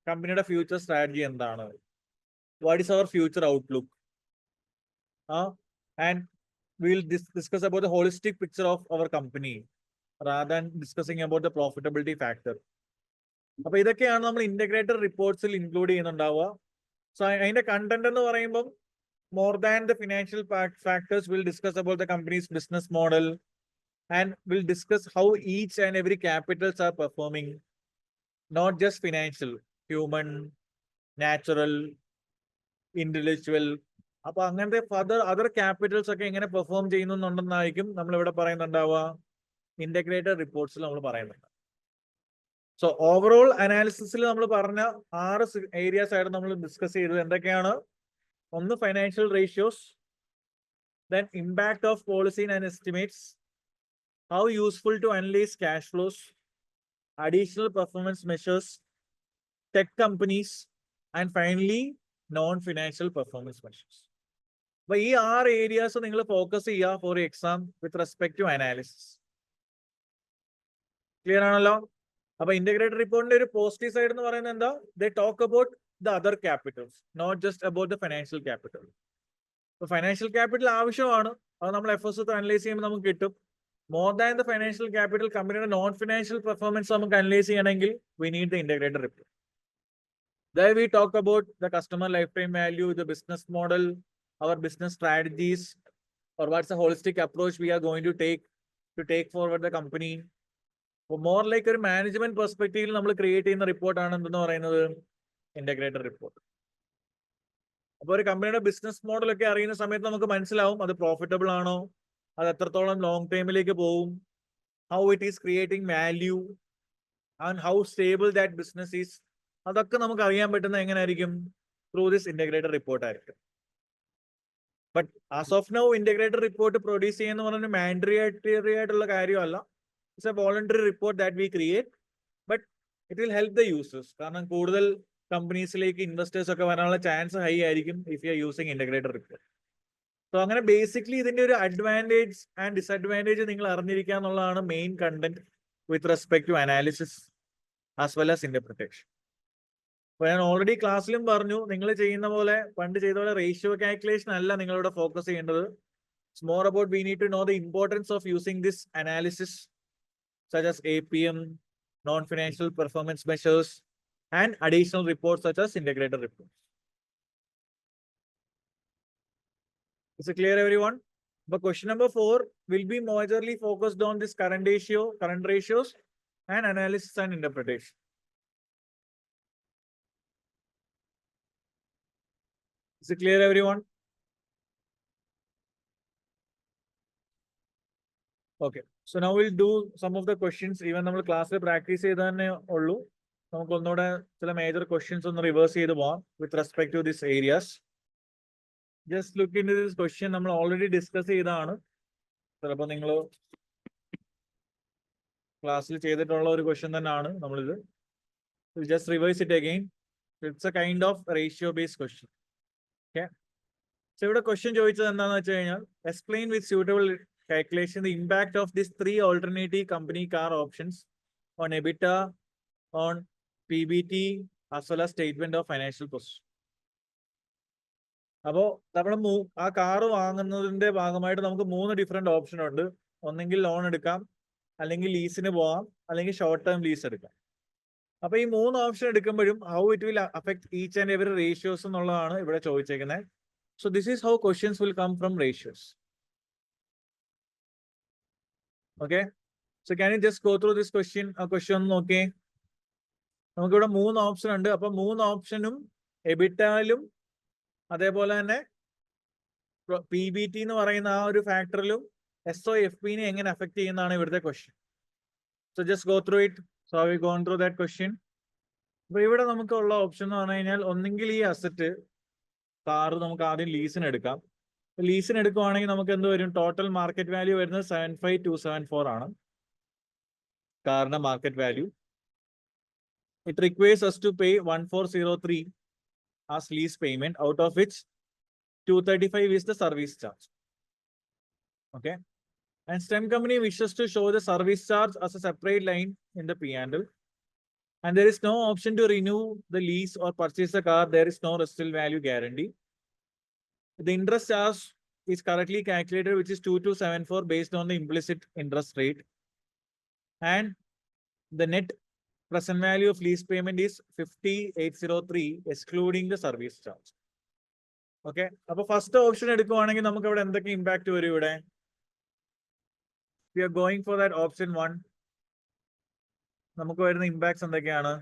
കമ്പനിയുടെ ഫ്യൂച്ചർ സ്ട്രാറ്റജി എന്താണ്, what is our future outlook, and will discuss about the holistic picture of our company rather than discussing about the profitability factor. അപ്പൊ ഇതൊക്കെയാണ് നമ്മൾ ഇന്റഗ്രേറ്റഡ് റിപ്പോർട്ട്സിൽ ഇൻക്ലൂഡ് ചെയ്യുന്നുണ്ടാവുക. സോ അതിന്റെ കണ്ടന്റ് എന്ന് പറയുമ്പോൾ more than the financial factors will discuss about the companies business model and will discuss how each and every capitals are performing, not just financial, human, natural, intellectual. അപ്പൊ അങ്ങനത്തെ other Capitals ഒക്കെ എങ്ങനെ perform ചെയ്യുന്നുണ്ടെന്നായിരിക്കും നമ്മൾ ഇവിടെ പറയുന്നുണ്ടാവുക, integrated റിപ്പോർട്ട്സിൽ നമ്മൾ പറയുന്നുണ്ട്. So overall അനാലിസിസിൽ നമ്മൾ പറഞ്ഞ 6 ഏരിയാസ് ആയിരുന്നു നമ്മൾ ഡിസ്കസ് ചെയ്തത്. എന്തൊക്കെയാണ്? ഒന്ന് financial ratios, then impact of policy and estimates, how useful to analyze cash flows, additional performance measures, tech companies, and finally non-financial performance measures. But these 6 areas നിങ്ങൾ focus ചെയ്യുക for exam with respect to analysis. Clear ആണല്ലോ? അപ്പൊ integrated റിപ്പോർട്ടിന്റെ ഒരു positive side എന്ന് പറയുന്നത് എന്താ, they talk about the other capitals, not just about the financial capital. So financial capital ആവശ്യമാണ്, അത് നമ്മൾ FS അനലൈസ് ചെയ്യുമ്പോൾ നമുക്ക് കിട്ടും. More than the financial capital, കമ്പനിയുടെ നോൺ ഫിനാൻഷ്യൽ പെർഫോമൻസ് നമുക്ക് അനലൈസ് ചെയ്യണമെങ്കിൽ we need the integrated report. There we talk about the customer lifetime value, the business model, our business strategies, or what's the holistic approach we are going to take forward the company. For more like ഒരു management പെർസ്പെക്റ്റീവിൽ നമ്മൾ create ചെയ്യുന്ന റിപ്പോർട്ടാണ് എന്തെന്ന് പറയുന്നത്, integrated report. അപ്പൊ ഒരു കമ്പനിയുടെ business model ഒക്കെ അറിയുന്ന സമയത്ത് നമുക്ക് മനസ്സിലാവും അത് പ്രോഫിറ്റബിൾ ആണോ, അത് എത്രത്തോളം ലോങ് ടൈമിലേക്ക് പോകും, how it is creating value and how stable that business is. അതൊക്കെ നമുക്ക് അറിയാൻ പറ്റുന്ന എങ്ങനെയായിരിക്കും, ത്രൂ ദിസ് ഇന്റഗ്രേറ്റഡ് റിപ്പോർട്ട് ആയിരിക്കും. But as of now integrated report produce ചെയ്യുന്ന പറഞ്ഞ മാൻഡേറ്ററി ആയിട്ടുള്ള കാര്യമല്ല. It's A voluntary report that we create, but it will help the users. കാരണം കൂടുതൽ കമ്പനീസിലേക്ക് ഇൻവെസ്റ്റേഴ്സ് ഒക്കെ വരാനുള്ള ചാൻസ് ഹൈ ആയിരിക്കും if you are using integrated report. So അങ്ങനെ ബേസിക്കലി ഇതിന്റെ ഒരു അഡ്വാൻറ്റേജ് ആൻഡ് ഡിസഡ്വാൻറ്റേജ് നിങ്ങൾ അറിഞ്ഞിരിക്കുക എന്നുള്ളതാണ് main content with respect to analysis as well as interpretation. അപ്പൊ ഞാൻ ഓൾറെഡി ക്ലാസ്സിലും പറഞ്ഞു, നിങ്ങൾ ചെയ്യുന്ന പോലെ പണ്ട് ചെയ്ത പോലെ റേഷ്യോ കാൽക്കുലേഷൻ അല്ല നിങ്ങളിവിടെ ഫോക്കസ് ചെയ്യേണ്ടത്. It's more about we need to know the importance of using this analysis such as APM, non-financial performance measures, and additional reports such as integrated reports. Is it clear, everyone? But question number 4 will be majorly focused on this current ratios, and analysis and interpretation. Is it clear, everyone? Okay. So now we'll do some of the questions. Even നമ്മൾ ക്ലാസ്സിൽ practice ചെയ്ത് തന്നെ ഉള്ളൂ. നമുക്ക് ഒന്നുകൂടെ ചില major questions ഒന്ന് reverse ചെയ്ത് പോവാം with respect to this areas. Just look into this question. നമ്മൾ ഓൾറെഡി ഡിസ്കസ് ചെയ്തതാണ്. ചിലപ്പോൾ നിങ്ങൾ ക്ലാസ്സിൽ ചെയ്തിട്ടുള്ള ഒരു ക്വസ്റ്റ്യൻ തന്നെയാണ് നമ്മളിത്. Just reverse it again. It's a kind of ratio based question. Okay. So ഇവിടെ ക്വസ്റ്റ്യൻ ചോദിച്ചത് എന്താണെന്ന് വെച്ച് കഴിഞ്ഞാൽ, explain with suitable calculation the impact of these 3 alternative company car options on EBITDA, on PBT, as well as statement of financial position. അപ്പോൾ നമ്മൾ ആ car വാങ്ങുന്നതിന്റെ ഭാഗമായിട്ട് നമുക്ക് 3 ഡിഫറെന്റ് ഓപ്ഷൻ ഉണ്ട്. ഒന്നെങ്കിൽ ലോൺ എടുക്കാം, അല്ലെങ്കിൽ ലീസിന് പോവാം, അല്ലെങ്കിൽ ഷോർട്ട് ടേം ലീസ് എടുക്കാം. അപ്പൊ ഈ 3 ഓപ്ഷൻ എടുക്കുമ്പോഴും how it will affect each and every ratios എന്നുള്ളതാണ് ഇവിടെ ചോദിച്ചേക്കുന്നത്. So this is how questions will come from ratios. Okay, so can you just go through this question? നോക്കേ. നമുക്കിവിടെ 3 ഓപ്ഷൻ ഉണ്ട്. അപ്പൊ 3 ഓപ്ഷനും എബിറ്റയിലും അതേപോലെ തന്നെ PBT എന്ന് പറയുന്ന ആ ഒരു ഫാക്ടറിലും SOFP എങ്ങനെ അഫക്ട് ചെയ്യുന്നതാണ് ഇവിടുത്തെ question. So just go through it. So we gone through that question. അപ്പൊ ഇവിടെ നമുക്കുള്ള ഓപ്ഷൻ എന്ന് പറഞ്ഞു കഴിഞ്ഞാൽ, ഒന്നെങ്കിൽ ഈ അസറ്റ് കാറ് നമുക്ക് ആദ്യം ലീസിന് എടുക്കാം. ലീസിന് എടുക്കുവാണെങ്കിൽ നമുക്ക് എന്ത് വരും? ടോട്ടൽ മാർക്കറ്റ് വാല്യൂ വരുന്നത് 75,274 ആണ് കാറിന്റെ market value. It requires us to pay 1403 as lease payment, out of which 235 is the service charge. Okay, and STEM company wishes to show the service charge as a separate line in the P&L, and there is no option to renew the lease or purchase the car. There is no residual value guarantee. The interest charge is correctly calculated, which is 2274 based on the implicit interest rate. And the net present value of lease payment is 5803 excluding the service charge. Okay. അപ്പോൾ first option എടുക്കുവാണെങ്കിൽ നമുക്ക് ഇവിടെ എന്തൊക്കെ impact വരും? ഇവിടെ we are going for that option 1. നമുക്ക് വരുന്ന impacts എന്തൊക്കെയാണ്?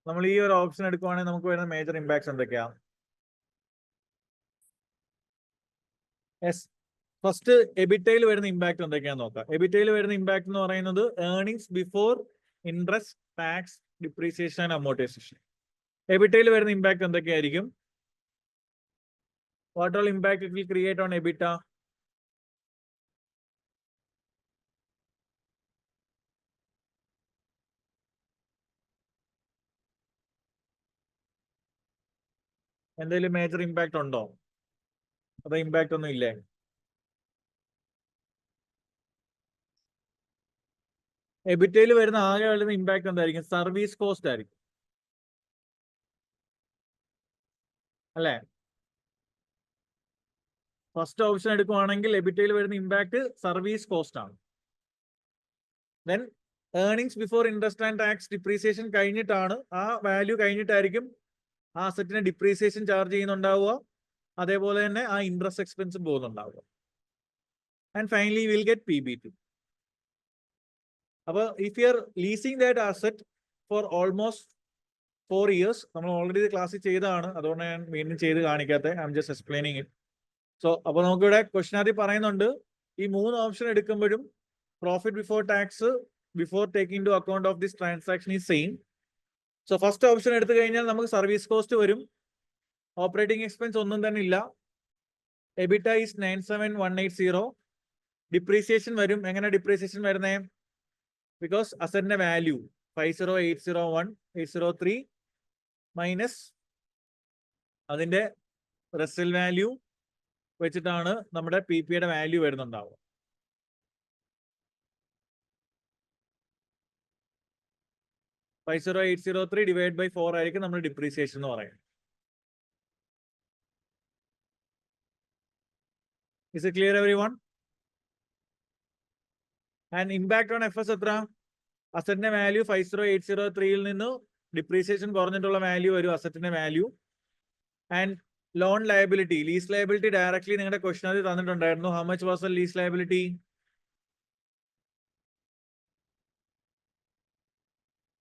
നമ്മൾ ഈ ഒരു ഓപ്ഷൻ എടുക്കുവാണെങ്കിൽ നമുക്ക് വരുന്ന മേജർ ഇമ്പാക്ട്സ് എന്തൊക്കെയാ? ഫസ്റ്റ് എബിറ്റയിൽ വരുന്ന ഇമ്പാക്ട് എന്തൊക്കെയാന്ന് നോക്കാം. എബിറ്റയിൽ വരുന്ന ഇമ്പാക്ട് എന്ന് പറയുന്നത് earnings before interest, tax, depreciation and amortisation. എബിറ്റയിൽ വരുന്ന ഇമ്പാക്ട് എന്തൊക്കെയായിരിക്കും? What all impact it will create on EBITDA? എന്തെങ്കിലും മേജർ ഇമ്പാക്ട് ഉണ്ടോ? അതോ ഇമ്പാക്ട് ഒന്നും ഇല്ലേ? എബിറ്റയിൽ വരുന്ന ആകെ വരുന്ന ഇമ്പാക്ട് എന്തായിരിക്കും? സർവീസ് കോസ്റ്റ് ആയിരിക്കും അല്ലേ? ഫസ്റ്റ് ഓപ്ഷൻ എടുക്കുവാണെങ്കിൽ എബിറ്റയിൽ വരുന്ന ഇമ്പാക്ട് സർവീസ് കോസ്റ്റ് ആണ്. Then earnings before interest and tax, depreciation കഴിഞ്ഞിട്ടാണ്, ആ വാല്യൂ കഴിഞ്ഞിട്ടായിരിക്കും ആ അസറ്റിനെ ഡിപ്രീസിയേഷൻ ചാർജ് ചെയ്യുന്നുണ്ടാവുക, അതേപോലെ തന്നെ ആ ഇൻട്രസ്റ്റ് എക്സ്പെൻസും പോകുന്നുണ്ടാവുക. And finally will get PBT. അപ്പൊ if you are leasing that asset for almost 4 years, നമ്മൾ ഓൾറെഡി ക്ലാസ്സിൽ ചെയ്തതാണ്, അതുകൊണ്ട് ഞാൻ വീണ്ടും ചെയ്ത് കാണിക്കാത്ത, I'm just explaining it. So അപ്പൊ നമുക്കിവിടെ ക്വസ്റ്റ്യൻ പറയുന്നുണ്ട്, ഈ 3 ഓപ്ഷൻ എടുക്കുമ്പോഴും profit before tax before taking to account of this transaction is same. So first option എടുത്തു കഴിഞ്ഞാൽ നമുക്ക് സർവീസ് കോസ്റ്റ് വരും, ഓപ്പറേറ്റിംഗ് എക്സ്പെൻസ് ഒന്നും തന്നെ ഇല്ല, എബിറ്റ ഈസ് 97180, ഡിപ്രീസിയേഷൻ വരും. എങ്ങനെ ഡിപ്രീസിയേഷൻ വരുന്നേ? ബിക്കോസ് അസറ്റിന്റെ വാല്യൂ 50801803 മൈനസ് അതിന്റെ റെസിൽ വാല്യൂ വെച്ചിട്ടാണ് നമ്മുടെ പി പിയുടെ വാല്യൂ വരുന്നുണ്ടാവുക. /4 ആയിരിക്കും നമ്മൾ ഡിപ്രീസിയേഷൻ എന്ന് പറയുന്നത്. Is it clear everyone? And impact on FS എത്ര? അസറ്റിന്റെ വാല്യൂ 50803 നിന്ന് ഡിപ്രീസിയേഷൻ കുറഞ്ഞിട്ടുള്ള വാല്യൂ വരും അസറ്റിന്റെ value. And loan liability, lease liability directly നിങ്ങളുടെ ക്വസ്റ്റ്യൻ തന്നിട്ടുണ്ടായിരുന്നു. How much was the lease liability?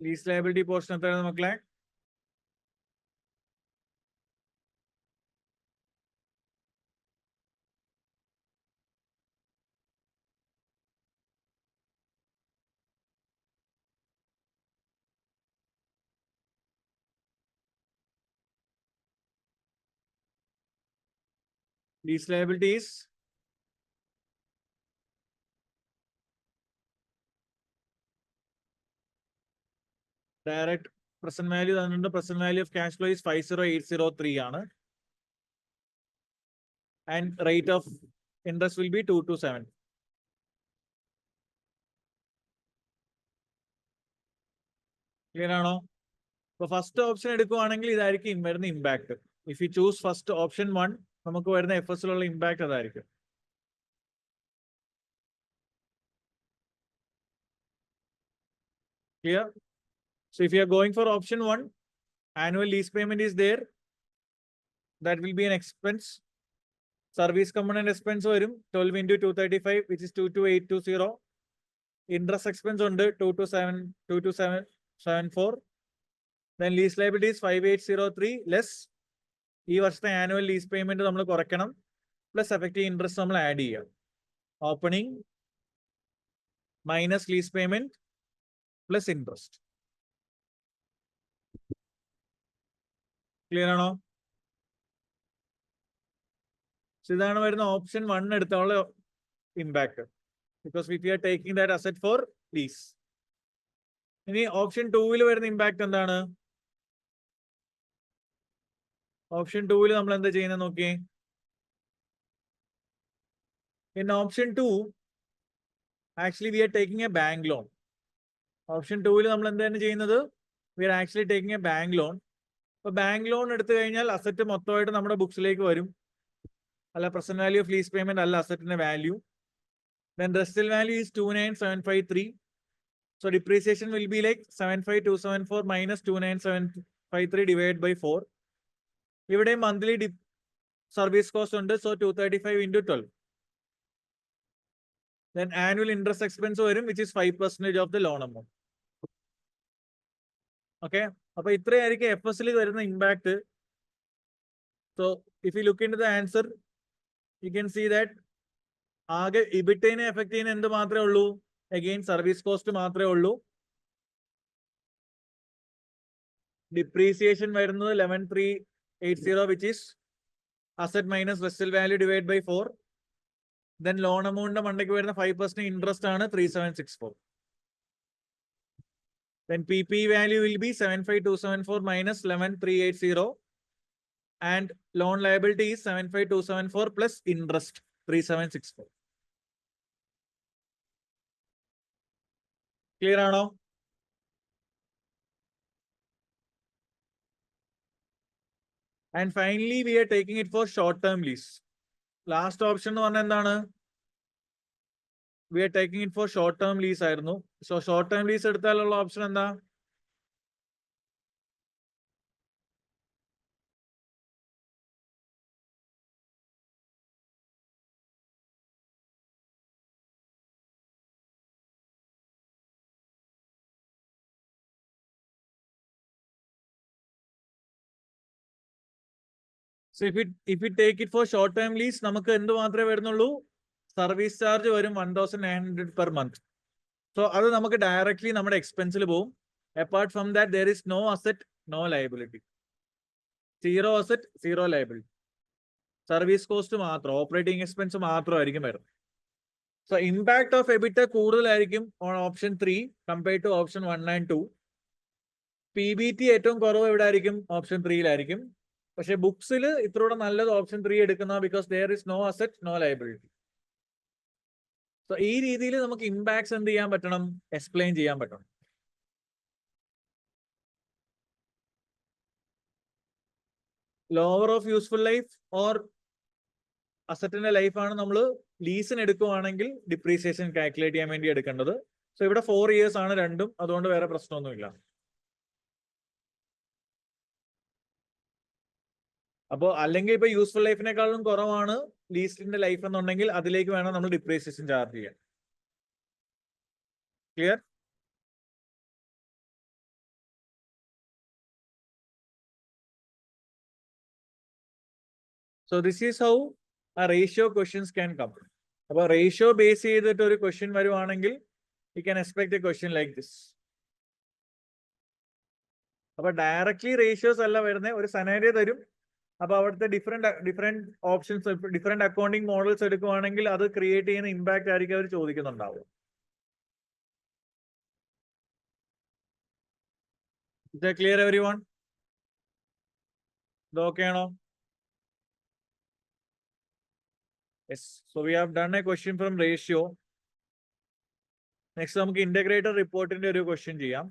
Lease liability portion എത്രയാണ് മക്കളെ? Lease liabilities direct present value തന്നിട്ടുണ്ട്. present value of cash flow is 50803 ആണ്. And rate of interest will be 227. Clear ആണോ? ഇപ്പൊ first option എടുക്കുവാണെങ്കിൽ ഇതായിരിക്കും വരുന്ന impact. If you choose first option 1, നമുക്ക് വരുന്ന FSലുള്ള ഇമ്പാക്ട് അതായിരിക്കും. Clear? So if you are going for option 1, annual lease payment is there. That will be an expense. Service component expense വരും 12 into 235, which is 22820. Interest expense ഉണ്ട് 22774. Then lease liability is 5803 less ഈ വർഷത്തെ annual lease payment നമ്മൾ കുറയ്ക്കണം, plus effective interest നമ്മൾ add ചെയ്യാം. Opening minus lease payment plus interest. Clear ആണോ? ഇതാണ് വരുന്ന ഓപ്ഷൻ 1 എടുത്തുള്ള impact, because we are taking that asset for lease. ഇനി ഓപ്ഷൻ 2 വരുന്ന ഇമ്പാക്ട് എന്താണ്? ഓപ്ഷൻ 2 നമ്മൾ എന്താ ചെയ്യുന്നത് നോക്കിയേ. In option 2, actually we are taking a bank loan. Option 2 നമ്മൾ എന്താണ് ചെയ്യുന്നത്? We are actually taking a bank loan. അപ്പൊ ബാങ്ക് ലോൺ എടുത്തു കഴിഞ്ഞാൽ അസറ്റ് മൊത്തമായിട്ട് നമ്മുടെ ബുക്സിലേക്ക് വരും. അല്ല, present value of lease payment അല്ല അസറ്റിന്റെ value. Then residual value is 29753. So depreciation will be like 75274 minus 29753 divided by 4. ഇവിടെ മന്ത്ലി സർവീസ് കോസ്റ്റ് ഉണ്ട്. So 235 into 12. Then annual interest expense വരും, which is 5% of the loan amount. Okay, അപ്പൊ ഇത്രയായിരിക്കും FSൽ വരുന്ന impact. So if you look into the answer, you can see that ആകെ ഇബിറ്റനെ effect ചെയ്യുന്ന എന്ത് മാത്രമേ ഉള്ളൂ? അഗെയിൻ സർവീസ് കോസ്റ്റ് മാത്രമേ ഉള്ളൂ. ഡിപ്രീസിയേഷൻ വരുന്നത് 11380, which is asset minus residual value divided by 4. Then loan amount മണ്ടയ്ക്ക് വരുന്ന 5% ഇൻട്രസ്റ്റ് ആണ് 3764. Then PP value will be 75274 minus 11380, and loan liability is 75274 plus interest 3764. Clear ആണോ? And finally we are taking it for short term lease. Last option എന്ന് പറഞ്ഞാൽ എന്താണ്? We are taking it for short term lease ആയിരുന്നു. So short term lease എടുത്താലുള്ള option എന്താ? So if we take it for short term lease, നമുക്ക് എന്ത് മാത്രമേ വരുന്നുള്ളൂ? സർവീസ് ചാർജ് വരും 1900 per month. സോ അത് നമുക്ക് ഡയറക്ട്ലി നമ്മുടെ എക്സ്പെൻസിൽ പോകും. Apart from that, there is no asset, no liability. Zero asset, zero liability. Service cost മാത്രം, operating expense മാത്രമായിരിക്കും വരുന്നത്. So impact of EBITDA കൂടുതലായിരിക്കും on option 3 compared to option 1 and 2. PBT ഏറ്റവും കുറവ് എവിടെ ആയിരിക്കും? ഓപ്ഷൻ 3-ലായിരിക്കും. പക്ഷെ ബുക്സിൽ ഇത്രയൂടെ നല്ലത് ഓപ്ഷൻ 3 എടുക്കുന്ന, because there is no asset, no liability. So ഈ രീതിയിൽ നമുക്ക് ഇമ്പാക്ട്സ് എന്ത് ചെയ്യാൻ പറ്റണം? എക്സ്പ്ലെയിൻ ചെയ്യാൻ പറ്റണം. Lower of useful life or അസറ്റിന്റെ ലൈഫാണ് നമ്മൾ ലീസിന് എടുക്കുവാണെങ്കിൽ ഡിപ്രീസിയേഷൻ കാൽക്കുലേറ്റ് ചെയ്യാൻ വേണ്ടി എടുക്കേണ്ടത്. സോ ഇവിടെ 4 years ആണ് രണ്ടും, അതുകൊണ്ട് വേറെ പ്രശ്നമൊന്നുമില്ല. അപ്പോൾ അല്ലെങ്കിൽ ഇപ്പൊ യൂസ്ഫുൾ ലൈഫിനേക്കാളും കുറവാണ് ലീസിന്റെ ലൈഫ് എന്നുണ്ടെങ്കിൽ അതിലേക്ക് വേണം നമ്മൾ ഡിപ്രീസിയേഷൻ ചാർജ് ചെയ്യാൻ. Clear? So this is how a ratio questions can come. അപ്പോൾ റേഷ്യോ ബേസ് ചെയ്തിട്ട് ഒരു ക്വസ്റ്റ്യൻ വരുവാണെങ്കിൽ you can expect a question like this. അപ്പൊ ഡയറക്ട്ലി റേഷ്യോസ് അല്ല വരുന്നത്, ഒരു സെനാരിയോ തരും. അപ്പൊ അവിടുത്തെ different options, different accounting models എടുക്കുവാണെങ്കിൽ അത് ക്രിയേറ്റ് ചെയ്യുന്ന ഇമ്പാക്ട് ആയിരിക്കും അവർ ചോദിക്കുന്നുണ്ടാവും. Clear everyone? ഇത് ഓക്കെ ആണോ? Yes. So we have done a question from ratio. Next നമുക്ക് ഇന്റഗ്രേറ്റർ റിപ്പോർട്ടിന്റെ ഒരു ക്വസ്റ്റ്യൻ ചെയ്യാം.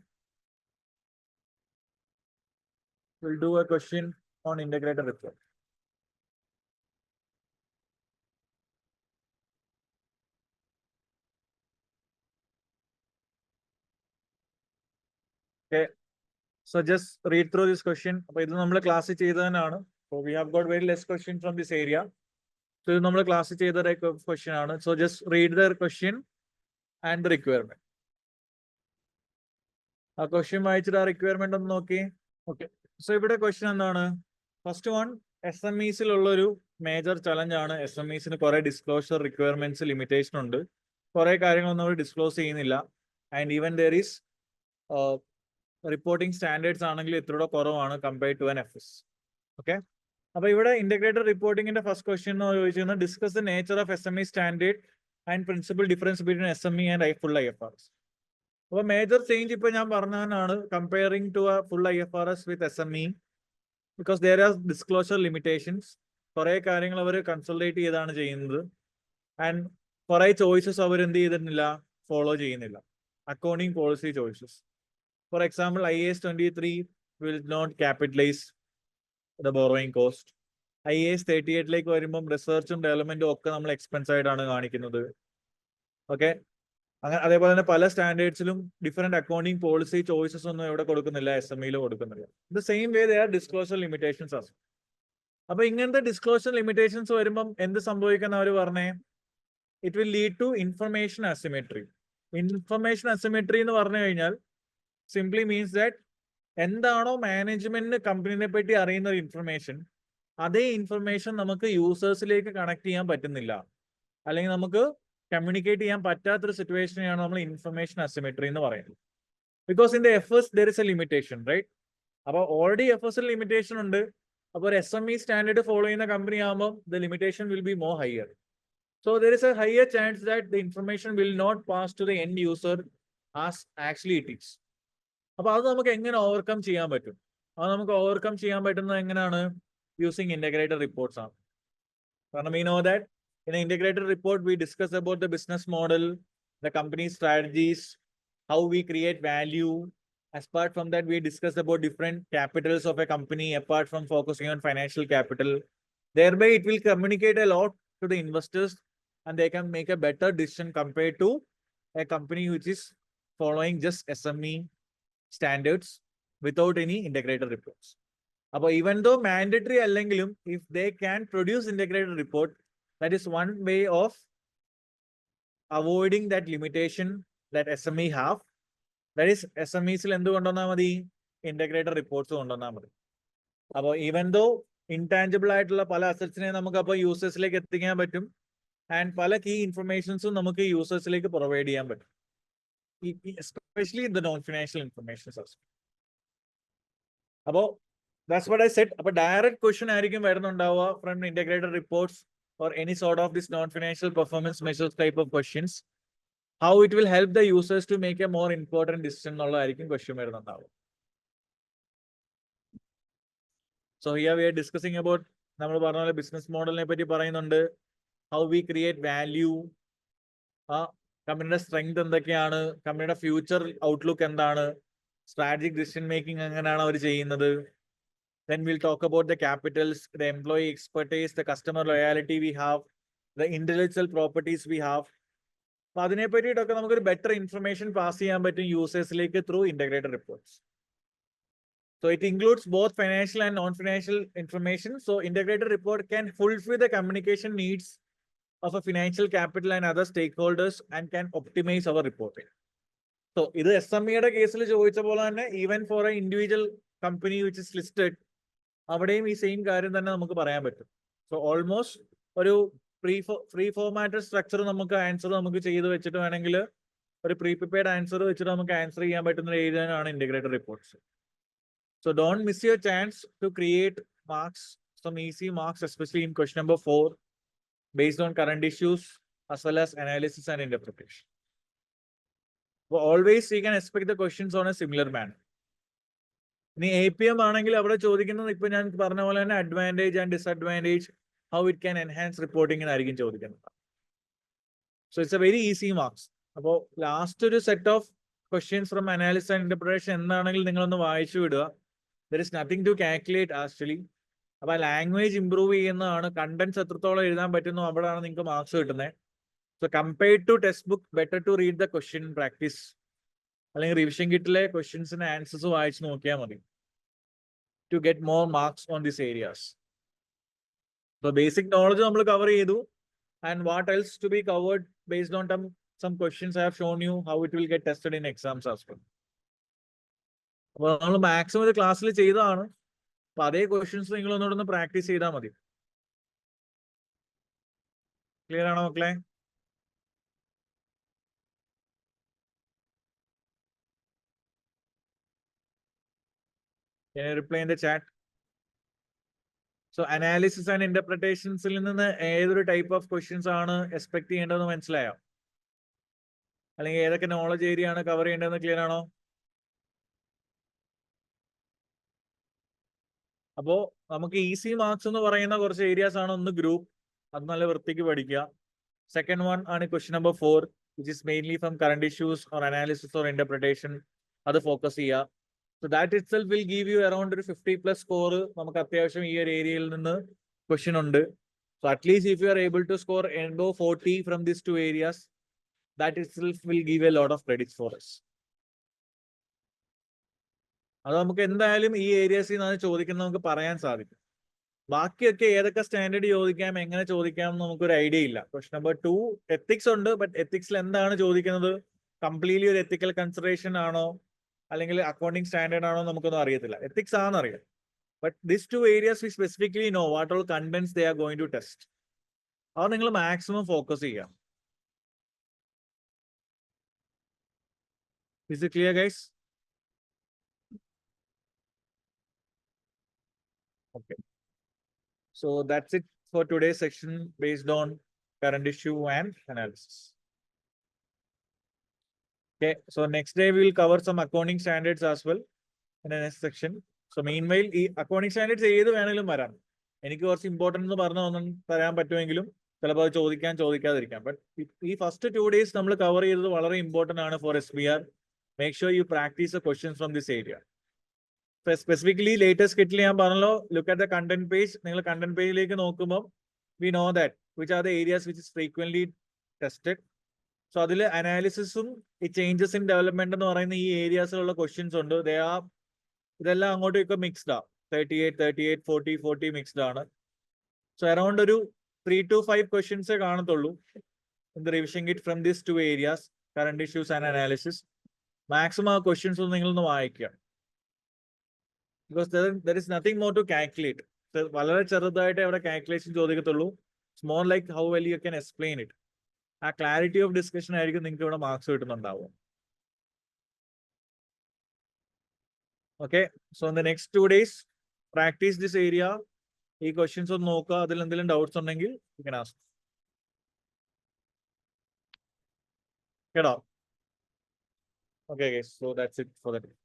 We'll do a question on integrated report. Okay. So just read through this question. അപ്പോൾ ഇത് നമ്മൾ ക്ലാസ് ചെയ്തതാണ്. So we have got very less question from this area. So ഇത് നമ്മൾ ക്ലാസ് ചെയ്ത ക്വസ്റ്റ്യൻ ആണ്. So just read the question and the requirement. ആ question വായിച്ചിട്ട് ആ റിക്വയർമെന്റ് ഒന്ന് നോക്കി. ഓക്കെ. സോ ഇവിടെ ക്വസ്റ്റ്യൻ എന്താണ്? ഫസ്റ്റ് വൺ, SMEസിലുള്ള ഒരു മേജർ ചലഞ്ച് ആണ്. SMEസിന് കുറെ ഡിസ്ക്ലോഷർ റിക്വയർമെന്റ്സ് ലിമിറ്റേഷൻ ഉണ്ട്. കുറെ കാര്യങ്ങളൊന്നും അവർ ഡിസ്ക്ലോസ് ചെയ്യുന്നില്ല. And even there is reporting standards ആണെങ്കിൽ ഇത്രയൂടെ കുറവാണ് compared to an FS. Okay. അപ്പൊ ഇവിടെ ഇന്റഗ്രേറ്റഡ് റിപ്പോർട്ടിംഗിന്റെ ഫസ്റ്റ് ക്വസ്റ്റ്യൻ എന്ന് ചോദിച്ചിരുന്നത് discuss the nature of SME standard and principal difference between SME and full IFRS. അപ്പൊ മേജർ ചേഞ്ച് ഇപ്പൊ ഞാൻ പറഞ്ഞതാണ് comparing to a full IFRS with SME, because there are disclosure limitations. കുറെ കാര്യങ്ങൾ അവർ കൺസൾട്ടേറ്റ് ചെയ്താണ് ചെയ്യുന്നത്. ആൻഡ് കുറെ ചോയ്സസ് അവർ എന്ത് ചെയ്തിട്ടില്ല, ഫോളോ ചെയ്യുന്നില്ല. Accounting policy choices. For example IAS 23 will not capitalise the borrowing cost. IAS 38 വരുമ്പം റിസർച്ചും ഡെവലപ്മെന്റും ഒക്കെ നമ്മൾ എക്സ്പെൻസ് ആയിട്ടാണ് കാണിക്കുന്നത്. ഓക്കെ. അങ്ങനെ അതേപോലെ തന്നെ പല സ്റ്റാൻഡേർഡ്സിലും ഡിഫറെന്റ് അക്കൗണ്ടിങ് പോളിസി ചോയ്സസ് ഒന്നും ഇവിടെ കൊടുക്കുന്നില്ല, SMEയിൽ കൊടുക്കുന്നില്ല. The same way they are disclosure limitations as. അപ്പൊ ഇങ്ങനത്തെ ഡിസ്ക്ലോഷർ ലിമിറ്റേഷൻസ് വരുമ്പം എന്ത് സംഭവിക്കുന്ന അവർ പറഞ്ഞേ, it will lead to information asymmetry. Information asymmetry എന്ന് പറഞ്ഞു കഴിഞ്ഞാൽ സിംപ്ലി മീൻസ് ദാറ്റ് എന്താണോ മാനേജ്മെന്റിന് കമ്പനിനെ പറ്റി അറിയുന്ന ഒരു ഇൻഫർമേഷൻ, അതേ ഇൻഫർമേഷൻ നമുക്ക് യൂസേഴ്സിലേക്ക് കണക്ട് ചെയ്യാൻ പറ്റുന്നില്ല, അല്ലെങ്കിൽ നമുക്ക് കമ്മ്യൂണിക്കേറ്റ് ചെയ്യാൻ പറ്റാത്തൊരു സിറ്റുവേഷനെയാണ് നമ്മൾ ഇൻഫർമേഷൻ അസിമെട്രി എന്ന് പറയുന്നത്. Because in the FS there is a limitation, right? അപ്പൊ ഓൾറെഡി FSൽ ലിമിറ്റേഷൻ ഉണ്ട്. അപ്പോൾ ഒരു SME സ്റ്റാൻഡേർഡ് ഫോളോ ചെയ്യുന്ന കമ്പനി ആകുമ്പോൾ the limitation will be more higher. So there is a higher chance that the information will not pass to the end user as actually it is. അപ്പൊ അത് നമുക്ക് എങ്ങനെ overcome ചെയ്യാൻ പറ്റും? അത് നമുക്ക് ഓവർകം ചെയ്യാൻ പറ്റുന്നത് എങ്ങനെയാണ്? യൂസിങ് ഇന്റഗ്രേറ്റഡ് റിപ്പോർട്ട്സ് ആണ്. കാരണം we know that in an integrated report we discuss about the business model, the company strategies, how we create value. Apart from that, we discuss about different capitals of a company apart from focusing on financial capital. Thereby it will communicate a lot to the investors and they can make a better decision compared to a company which is following just SME standards without any integrated reports. But even though mandatory allengalum, if they can produce integrated report, that is one way of avoiding that limitation that SME have. That is SMEs endu kondonna madi integrated reports kondonna madi. Appo even though intangible ആയിട്ടുള്ള പല അസറ്റ്സിനെ നമുക്ക് അപ്പോൾ യൂസേഴ്സിലേക്ക് എത്തിക്കാൻ പറ്റും, and പല key ഇൻഫർമേഷൻസും നമുക്ക് യൂസേഴ്സിലേക്ക് provide ചെയ്യാൻ പറ്റും. especially the non-financial information. About that's what I said. But direct question from integrated reports or any sort of this non-financial performance measures type of questions. How it will help the users to make a more important decision question. So here we are discussing about business model, how we create value, company strength and company future outlook and strategic decision making. Then we'll talk about the capitals, the employee expertise, the customer loyalty we have, the intellectual properties we have. Better information pass users through integrated reports. So it includes both financial and non-financial information. So integrated report can fulfill the communication needs of a financial capital and other stakeholders and can optimize our reporting. So this SME case even for an individual company which is listed, the same so almost free formatted structure answer pre-prepared answer answer integrated reports. So don't miss your chance to create marks, some easy marks, especially in question number 4, based on current issues as well as analysis and interpretation. So always you can expect the questions on a similar manner. APM advantage and disadvantage, how it can enhance reporting in. So it's a very easy marks. About last set of questions from analysis and interpretation, there is nothing to calculate actually. About language improve contents marks. So compared to textbook, better to read the question practice. Revision questions and answers to get more marks on these areas. So basic knowledge we cover, and what else to be covered based on some questions I have shown you how it will get tested in exams as well. Well, maximum the class questions practice. Clear? Can you reply in the chat? So analysis and interpretations either type of questions are expecting knowledge area cover clear. Easy marks areas on the group. Second one on question number 4, which is mainly from current issues or analysis or interpretation. Other focus here. So that itself will give you around 50 plus score. Question under. So at least if you are able to score above 40 from these 2 areas, that itself will give a lot of credits for us. areas standard idea. Question number 2, ethics under, but ethics completely ethical consideration accounting standard ethics but these 2 areas we specifically know what all contents they are going to test. How maximum focus here. Is it clear, guys? Okay. So that's it for today's section based on current issue and analysis. Okay, so next day we will cover some accounting standards as well in the next section. So meanwhile, accounting standards important but the first 2 days cover important for SBR. Make sure you practice the questions from this area. Specifically, latest kit look at the content page. Content page we know that which are the areas which is frequently tested. So analysis it changes in development and areas questions they are mixed up. 38, 40 mixed down. So around 3 to 5 questions in the revision kit from these 2 areas, current issues and analysis. Maximum questions because there is nothing more to calculate. So calculation it's more like how well you can explain it. A clarity of discussion marks. Okay, so in the next 2 days, practice this area. ഈ questions ഒന്ന് നോക്കുക. അതിൽ എന്തെങ്കിലും doubts ഉണ്ടെങ്കിൽ you can ask. കേട്ടോ? Okay, guys. So that's it for the day.